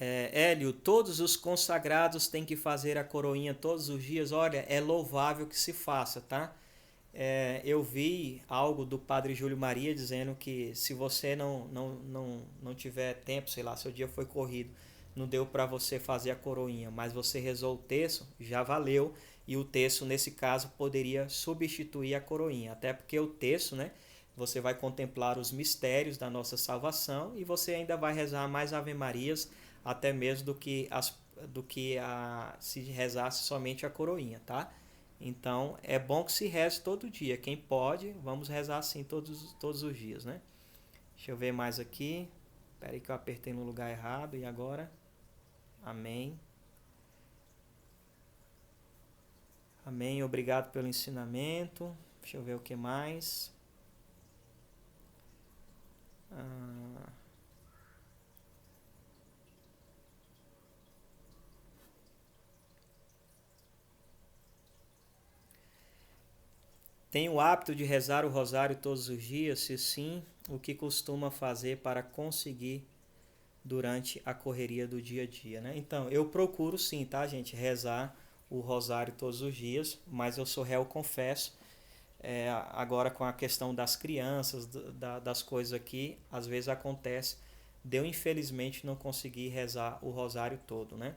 Hélio, todos os consagrados têm que fazer a coroinha todos os dias. Olha, é louvável que se faça, tá? Eu vi algo do Padre Júlio Maria dizendo que se você não tiver tempo, sei lá, seu dia foi corrido, não deu para você fazer a coroinha, mas você rezou o terço, já valeu, e o terço, nesse caso, poderia substituir a coroinha, até porque o terço, né, você vai contemplar os mistérios da nossa salvação e você ainda vai rezar mais Ave-Marias, até mesmo se rezasse somente a coroinha, tá? Então, é bom que se reze todo dia. Quem pode, vamos rezar assim todos os dias, né? Deixa eu ver mais aqui. Espera aí que eu apertei no lugar errado. E agora? Amém. Amém. Obrigado pelo ensinamento. Deixa eu ver o que mais. Tem o hábito de rezar o rosário todos os dias? Se sim, o que costuma fazer para conseguir durante a correria do dia a dia, né? Então, eu procuro sim, tá, gente, rezar o rosário todos os dias, mas eu sou réu, confesso. Agora com a questão das crianças, das coisas aqui, às vezes acontece de eu infelizmente não conseguir rezar o rosário todo, né?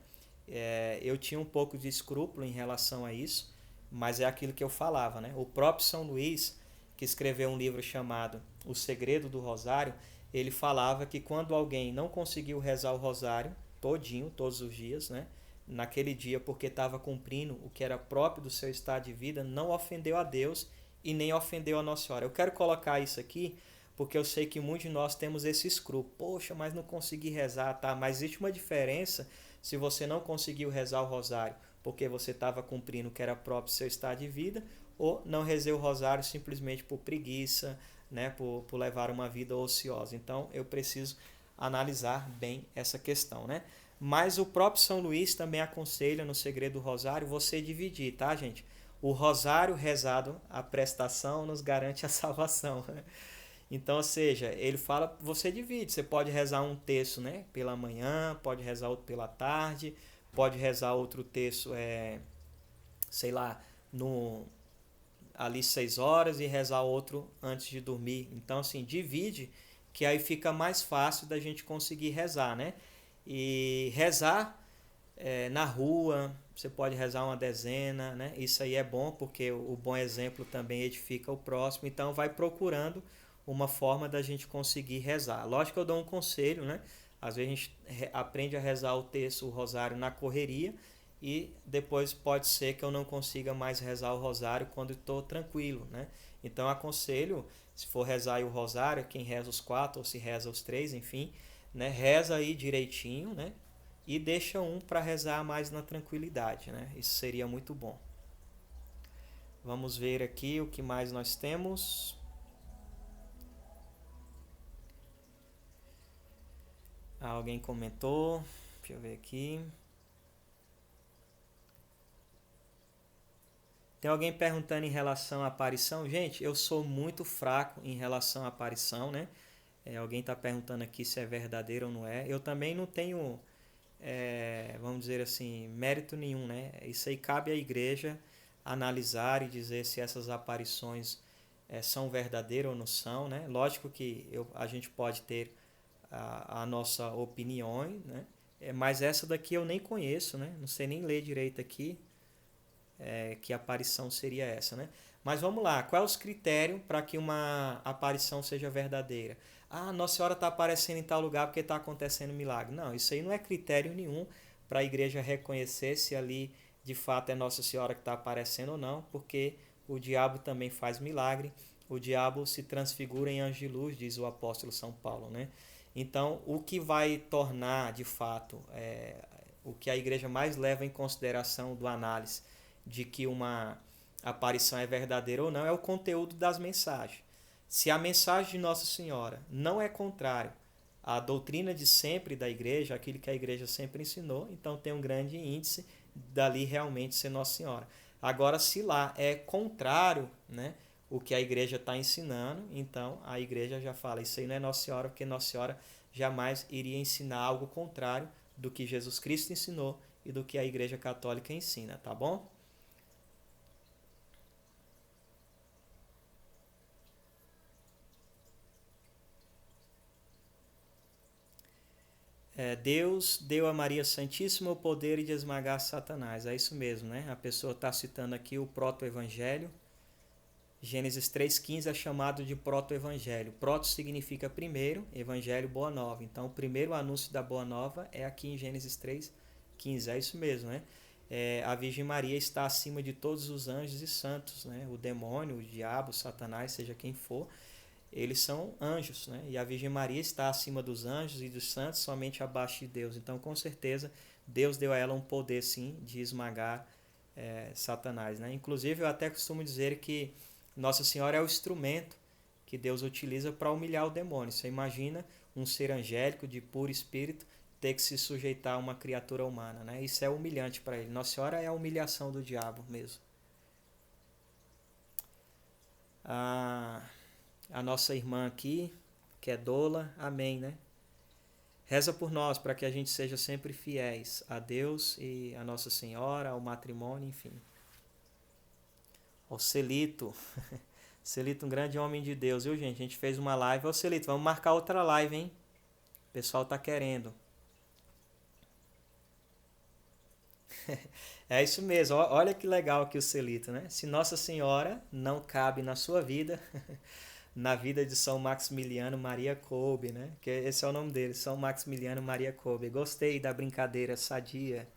Eu tinha um pouco de escrúpulo em relação a isso, mas é aquilo que eu falava, né? O próprio São Luís, que escreveu um livro chamado O Segredo do Rosário, ele falava que quando alguém não conseguiu rezar o rosário todinho, todos os dias, né? Naquele dia, porque estava cumprindo o que era próprio do seu estado de vida, não ofendeu a Deus e nem ofendeu a Nossa Senhora. Eu quero colocar isso aqui porque eu sei que muitos de nós temos esse escrúpulo. Poxa, mas não consegui rezar, tá? Mas existe uma diferença se você não conseguiu rezar o rosário porque você estava cumprindo o que era próprio do seu estado de vida, ou não rezei o rosário simplesmente por preguiça, né? por levar uma vida ociosa. Então eu preciso analisar bem essa questão, né? Mas o próprio São Luís também aconselha no Segredo do Rosário você dividir, tá, gente? O rosário rezado, a prestação nos garante a salvação. Então, ou seja, ele fala, você divide, você pode rezar um terço, né, pela manhã, pode rezar outro pela tarde, pode rezar outro terço, sei lá, no ali 6 horas e rezar outro antes de dormir. Então, assim, divide, que aí fica mais fácil da gente conseguir rezar, né? E rezar na rua, você pode rezar uma dezena, né? Isso aí é bom porque o bom exemplo também edifica o próximo. Então vai procurando uma forma da gente conseguir rezar. Lógico que eu dou um conselho, né? Às vezes a gente aprende a rezar o terço, o rosário na correria e depois pode ser que eu não consiga mais rezar o rosário quando estou tranquilo, né? Então eu aconselho, se for rezar o rosário, quem reza os 4 ou se reza os 3, enfim, né? Reza aí direitinho, né? E deixa um para rezar mais na tranquilidade, né? Isso seria muito bom. Vamos ver aqui o que mais nós temos. Alguém comentou. Deixa eu ver aqui. Tem alguém perguntando em relação à aparição. Gente, eu sou muito fraco em relação à aparição, né? Alguém está perguntando aqui se é verdadeiro ou não é. Eu também não tenho vamos dizer assim, mérito nenhum, né? Isso aí cabe à igreja analisar e dizer se essas aparições são verdadeiras ou não são, né? Lógico que a gente pode ter a nossa opinião, né? Mas essa daqui eu nem conheço, né? Não sei nem ler direito aqui que aparição seria essa, né? Mas vamos lá, quais os critérios para que uma aparição seja verdadeira? Ah, Nossa Senhora está aparecendo em tal lugar porque está acontecendo milagre. Não, isso aí não é critério nenhum para a igreja reconhecer se ali de fato é Nossa Senhora que está aparecendo ou não, porque o diabo também faz milagre, o diabo se transfigura em anjo de luz, diz o apóstolo São Paulo, né? Então, o que vai tornar de fato o que a igreja mais leva em consideração do análise de que uma aparição é verdadeira ou não é o conteúdo das mensagens. Se a mensagem de Nossa Senhora não é contrário à doutrina de sempre da igreja, aquilo que a igreja sempre ensinou, então tem um grande índice dali realmente ser Nossa Senhora. Agora, se lá é contrário, né, o que a igreja está ensinando, então a igreja já fala, isso aí não é Nossa Senhora, porque Nossa Senhora jamais iria ensinar algo contrário do que Jesus Cristo ensinou e do que a igreja católica ensina, tá bom? Deus deu a Maria Santíssima o poder de esmagar Satanás. É isso mesmo, né? A pessoa está citando aqui o proto-evangelho. Gênesis 3,15 é chamado de proto-evangelho. Proto significa primeiro, evangelho, boa nova. Então, o primeiro anúncio da boa nova é aqui em Gênesis 3,15. É isso mesmo, né? A Virgem Maria está acima de todos os anjos e santos, né? O demônio, o diabo, Satanás, seja quem for, eles são anjos, né? E a Virgem Maria está acima dos anjos e dos santos, somente abaixo de Deus. Então, com certeza, Deus deu a ela um poder, sim, de esmagar Satanás, né? Inclusive, eu até costumo dizer que Nossa Senhora é o instrumento que Deus utiliza para humilhar o demônio. Você imagina um ser angélico de puro espírito ter que se sujeitar a uma criatura humana, né? Isso é humilhante para ele. Nossa Senhora é a humilhação do diabo mesmo. Ah, a nossa irmã aqui, que é doula, amém, né? Reza por nós para que a gente seja sempre fiéis a Deus e a Nossa Senhora, ao matrimônio, enfim. Ao Celito. Celito, um grande homem de Deus, viu, gente? A gente fez uma live. Ô, Celito, vamos marcar outra live, hein? O pessoal tá querendo. É isso mesmo. Olha que legal aqui o Celito, né? Se Nossa Senhora não cabe na sua vida, na vida de São Maximiliano Maria Kolbe, né? Que esse é o nome dele, São Maximiliano Maria Kolbe. Gostei da brincadeira sadia.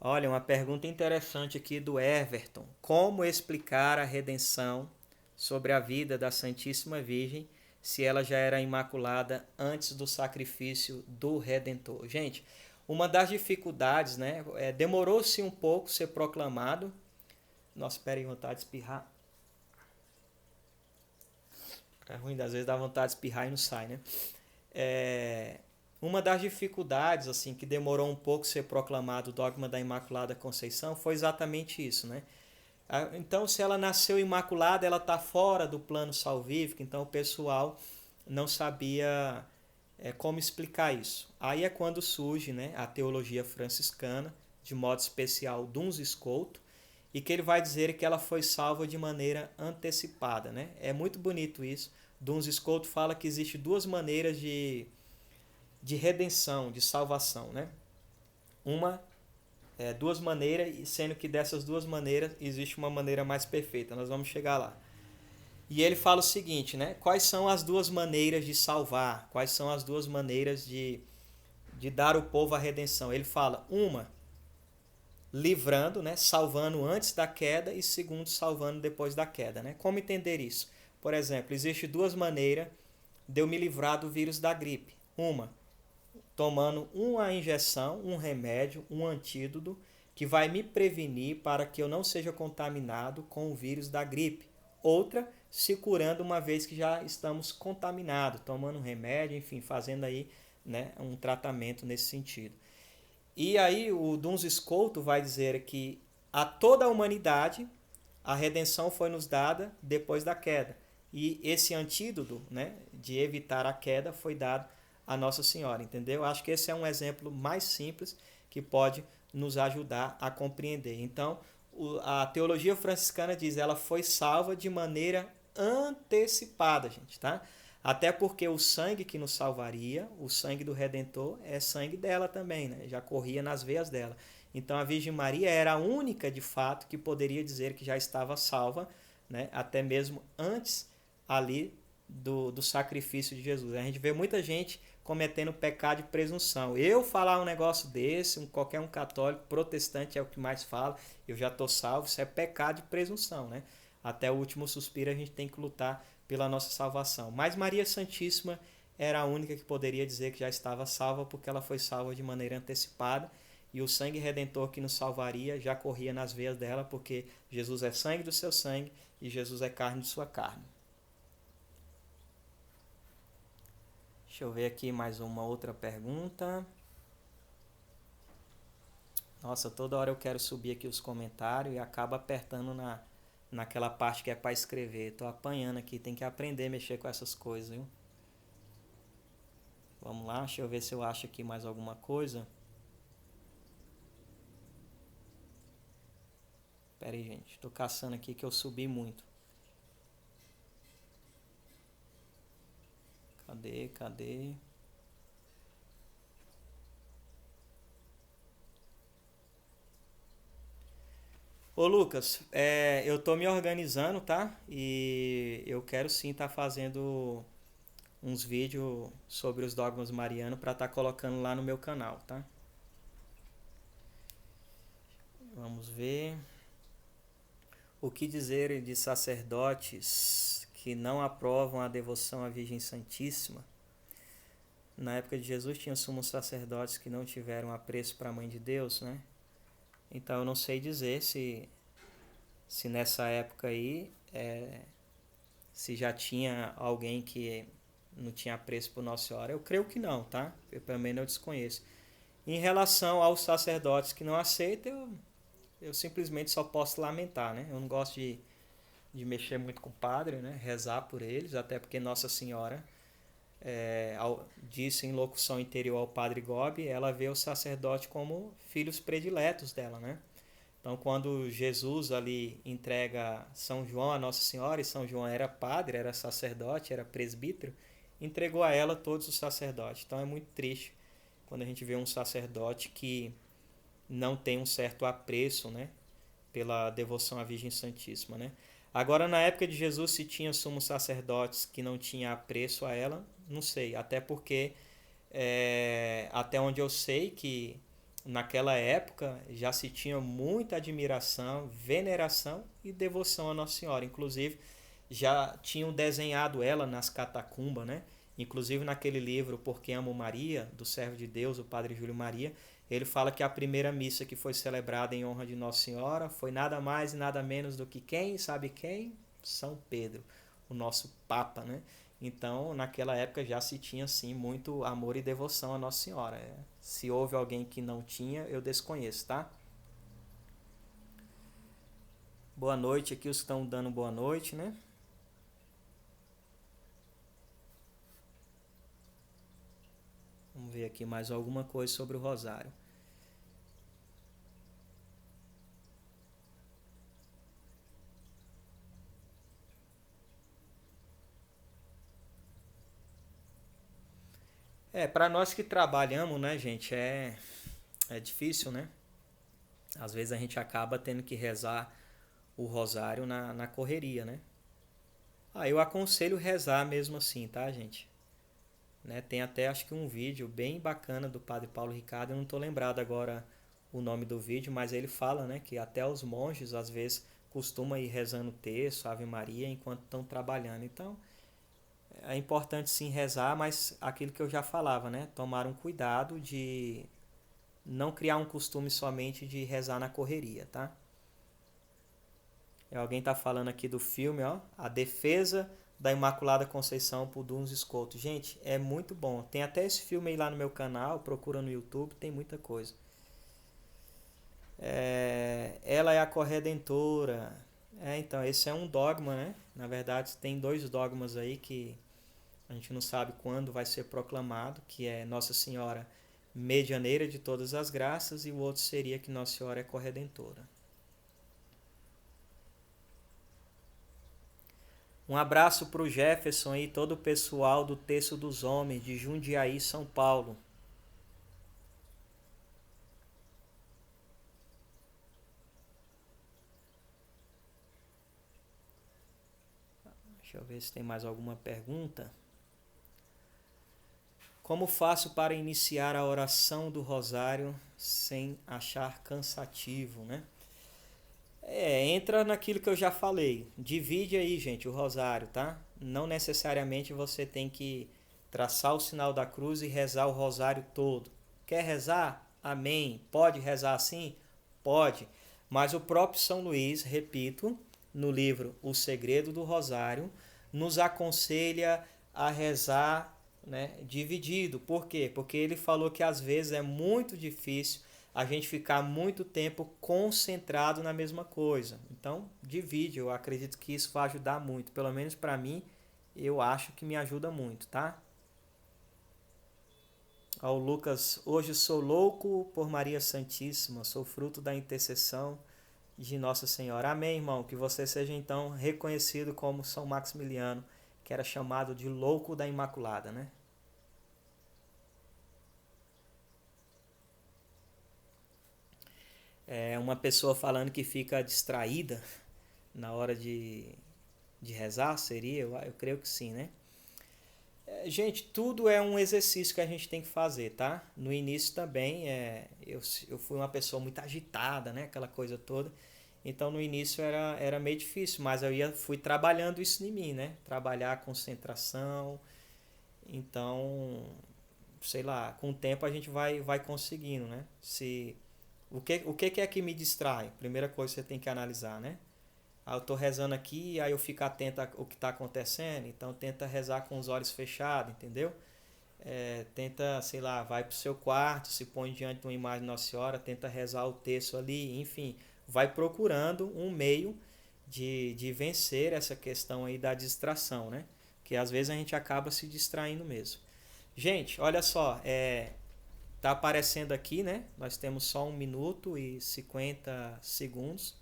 Olha, uma pergunta interessante aqui do Everton. Como explicar a redenção sobre a vida da Santíssima Virgem se ela já era imaculada antes do sacrifício do Redentor? Gente, uma das dificuldades, né? Demorou-se um pouco ser proclamado. Nossa, espera aí, vontade de espirrar. É ruim, às vezes dá vontade de espirrar e não sai, né? É, uma das dificuldades assim que demorou um pouco ser proclamado o dogma da Imaculada Conceição foi exatamente isso, né? Então, se ela nasceu imaculada, ela está fora do plano salvífico, então o pessoal não sabia como explicar isso. Aí é quando surge, né, a teologia franciscana, de modo especial Duns Scoto, e que ele vai dizer que ela foi salva de maneira antecipada, né? É muito bonito isso. Duns Scoto fala que existe duas maneiras de redenção, de salvação, né? Uma duas maneiras, sendo que dessas duas maneiras existe uma maneira mais perfeita. Nós vamos chegar lá. E ele fala o seguinte, né? Quais são as duas maneiras de salvar? Quais são as duas maneiras de dar o povo a redenção? Ele fala, uma, livrando, né? Salvando antes da queda e segundo, salvando depois da queda, né? Como entender isso? Por exemplo, existe duas maneiras de eu me livrar do vírus da gripe. Uma, tomando uma injeção, um remédio, um antídoto que vai me prevenir para que eu não seja contaminado com o vírus da gripe. Outra, se curando uma vez que já estamos contaminados, tomando um remédio, enfim, fazendo aí, né, um tratamento nesse sentido. E aí o Duns Scoto vai dizer que a toda a humanidade a redenção foi nos dada depois da queda. E esse antídoto, né, de evitar a queda foi dado a Nossa Senhora, entendeu? Acho que esse é um exemplo mais simples que pode nos ajudar a compreender. Então, a teologia franciscana diz, ela foi salva de maneira antecipada, gente, tá? Até porque o sangue que nos salvaria, o sangue do Redentor, é sangue dela também, né? Já corria nas veias dela. Então a Virgem Maria era a única, de fato, que poderia dizer que já estava salva, né? Até mesmo antes ali do sacrifício de Jesus. A gente vê muita gente cometendo pecado de presunção. Eu falar um negócio desse, qualquer um católico, protestante é o que mais fala, eu já estou salvo, isso é pecado de presunção, né? Até o último suspiro a gente tem que lutar pela nossa salvação. Mas Maria Santíssima era a única que poderia dizer que já estava salva, porque ela foi salva de maneira antecipada, e o sangue redentor que nos salvaria já corria nas veias dela, porque Jesus é sangue do seu sangue e Jesus é carne de sua carne. Deixa eu ver aqui mais uma outra pergunta. Nossa, toda hora eu quero subir aqui os comentários e acaba apertando naquela parte que é para escrever. Tô apanhando aqui, tem que aprender a mexer com essas coisas, viu? Vamos lá, deixa eu ver se eu acho aqui mais alguma coisa. Pera aí, gente, tô caçando aqui que eu subi muito. Cadê? Ô Lucas, eu tô me organizando, tá? E eu quero sim estar fazendo uns vídeos sobre os dogmas marianos para estar colocando lá no meu canal, tá? Vamos ver. O que dizer de sacerdotes que não aprovam a devoção à Virgem Santíssima? Na época de Jesus tinha sumos sacerdotes que não tiveram apreço para a Mãe de Deus, né? Então eu não sei dizer se nessa época aí se já tinha alguém que não tinha apreço por Nossa Senhora. Eu creio que não, tá? Eu também não desconheço. Em relação aos sacerdotes que não aceitam, eu simplesmente só posso lamentar, né? Eu não gosto de mexer muito com o padre, né? Rezar por eles, até porque Nossa Senhora disse em locução interior ao padre Gobi, ela vê o sacerdote como filhos prediletos dela, né? Então, quando Jesus ali entrega São João a Nossa Senhora, e São João era padre, era sacerdote, era presbítero, entregou a ela todos os sacerdotes. Então, é muito triste quando a gente vê um sacerdote que não tem um certo apreço, né, pela devoção à Virgem Santíssima, né? Agora, na época de Jesus, se tinha sumos sacerdotes que não tinha apreço a ela, não sei, até porque, até onde eu sei que naquela época já se tinha muita admiração, veneração e devoção a Nossa Senhora. Inclusive, já tinham desenhado ela nas catacumbas, né? Inclusive naquele livro Porque Amo Maria, do servo de Deus, o Padre Júlio Maria, ele fala que a primeira missa que foi celebrada em honra de Nossa Senhora foi nada mais e nada menos do que quem? Sabe quem? São Pedro, o nosso Papa, né? Então, naquela época já se tinha, sim, muito amor e devoção a Nossa Senhora. Se houve alguém que não tinha, eu desconheço, tá? Boa noite aqui, os que estão dando boa noite, né? Vamos ver aqui mais alguma coisa sobre o rosário. Para nós que trabalhamos, né, gente, é difícil, né? Às vezes a gente acaba tendo que rezar o rosário na correria, né? Eu aconselho rezar mesmo assim, tá, gente? Né? Tem até acho que um vídeo bem bacana do Padre Paulo Ricardo, eu não estou lembrado agora o nome do vídeo, mas ele fala, né, que até os monges às vezes costumam ir rezando o terço, Ave Maria, enquanto estão trabalhando. Então, é importante sim rezar, mas aquilo que eu já falava, né, tomar um cuidado de não criar um costume somente de rezar na correria, tá? Alguém tá falando aqui do filme, ó, A Defesa da Imaculada Conceição por Duns Escoto. Gente, é muito bom. Tem até esse filme aí lá no meu canal, procura no YouTube, tem muita coisa. Ela é a corredentora. Então, esse é um dogma, né? Na verdade, tem dois dogmas aí que a gente não sabe quando vai ser proclamado, que é Nossa Senhora medianeira de todas as graças, e o outro seria que Nossa Senhora é corredentora. Um abraço para o Jefferson e todo o pessoal do Terço dos Homens, de Jundiaí, São Paulo. Deixa eu ver se tem mais alguma pergunta. Como faço para iniciar a oração do rosário sem achar cansativo, né? Entra naquilo que eu já falei. Divide aí, gente, o rosário, tá? Não necessariamente você tem que traçar o sinal da cruz e rezar o rosário todo. Quer rezar? Amém. Pode rezar assim? Pode. Mas o próprio São Luís, repito, no livro O Segredo do Rosário, nos aconselha a rezar, né, dividido. Por quê? Porque ele falou que às vezes é muito difícil a gente ficar muito tempo concentrado na mesma coisa. Então, divide. Eu acredito que isso vai ajudar muito. Pelo menos para mim, eu acho que me ajuda muito, tá? Ao Lucas, hoje sou louco por Maria Santíssima, sou fruto da intercessão de Nossa Senhora. Amém, irmão. Que você seja então reconhecido como São Maximiliano, que era chamado de louco da Imaculada, né? Uma pessoa falando que fica distraída na hora de rezar, seria? Eu creio que sim, né? Gente, tudo é um exercício que a gente tem que fazer, tá? No início também, eu fui uma pessoa muito agitada, né? Aquela coisa toda. Então, no início era meio difícil, mas fui trabalhando isso em mim, né? Trabalhar a concentração. Então, sei lá, com o tempo a gente vai conseguindo, né? O que é que me distrai? Primeira coisa que você tem que analisar, né? Eu estou rezando aqui, aí eu fico atento ao que está acontecendo, então tenta rezar com os olhos fechados, entendeu? Tenta, sei lá, vai para o seu quarto, se põe diante de uma imagem de Nossa Senhora, tenta rezar o texto ali, enfim, vai procurando um meio de vencer essa questão aí da distração, né? Que às vezes a gente acaba se distraindo mesmo. Gente, olha só, tá aparecendo aqui, né? Nós temos só 1 minuto e 50 segundos.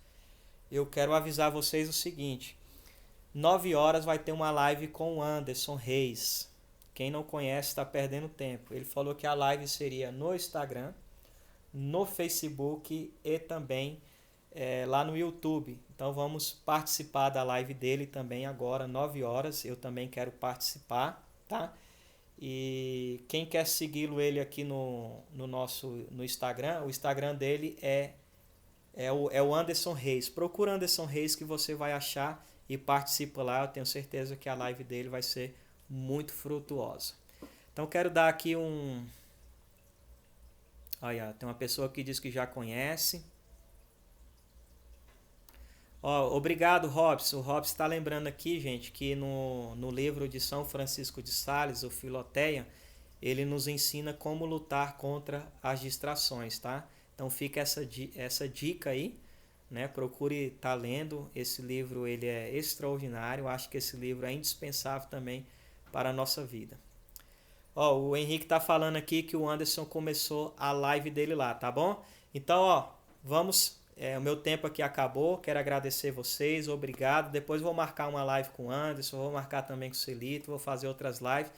Eu quero avisar vocês o seguinte: 9 horas vai ter uma live com o Anderson Reis. Quem não conhece está perdendo tempo. Ele falou que a live seria no Instagram, no Facebook e também lá no YouTube. Então vamos participar da live dele também agora, 9 horas. Eu também quero participar, tá? E quem quer segui-lo ele aqui no Instagram, o Instagram dele é o Anderson Reis. Procura Anderson Reis que você vai achar e participa lá. Eu tenho certeza que a live dele vai ser muito frutuosa. Então quero dar aqui um... Olha, tem uma pessoa que diz que já conhece. Obrigado, Robson. O Robson está lembrando aqui, gente, que no livro de São Francisco de Sales, o Filoteia, ele nos ensina como lutar contra as distrações, tá? Então fica essa dica aí, né? Procure estar lendo esse livro, ele é extraordinário. Eu acho que esse livro é indispensável também para a nossa vida. O Henrique tá falando aqui que o Anderson começou a live dele lá, tá bom? Então, vamos... o meu tempo aqui acabou, quero agradecer vocês, obrigado. Depois vou marcar uma live com o Anderson, vou marcar também com o Celito, vou fazer outras lives.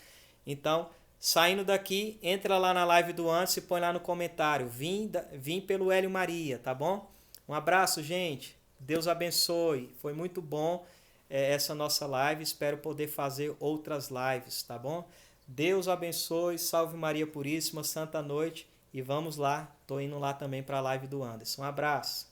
Então, saindo daqui, entra lá na live do Anderson e põe lá no comentário: vim pelo Hélio Maria, tá bom? Um abraço, gente. Deus abençoe. Foi muito bom essa nossa live. Espero poder fazer outras lives, tá bom? Deus abençoe. Salve Maria Puríssima. Santa noite. E vamos lá. Tô indo lá também para a live do Anderson. Um abraço.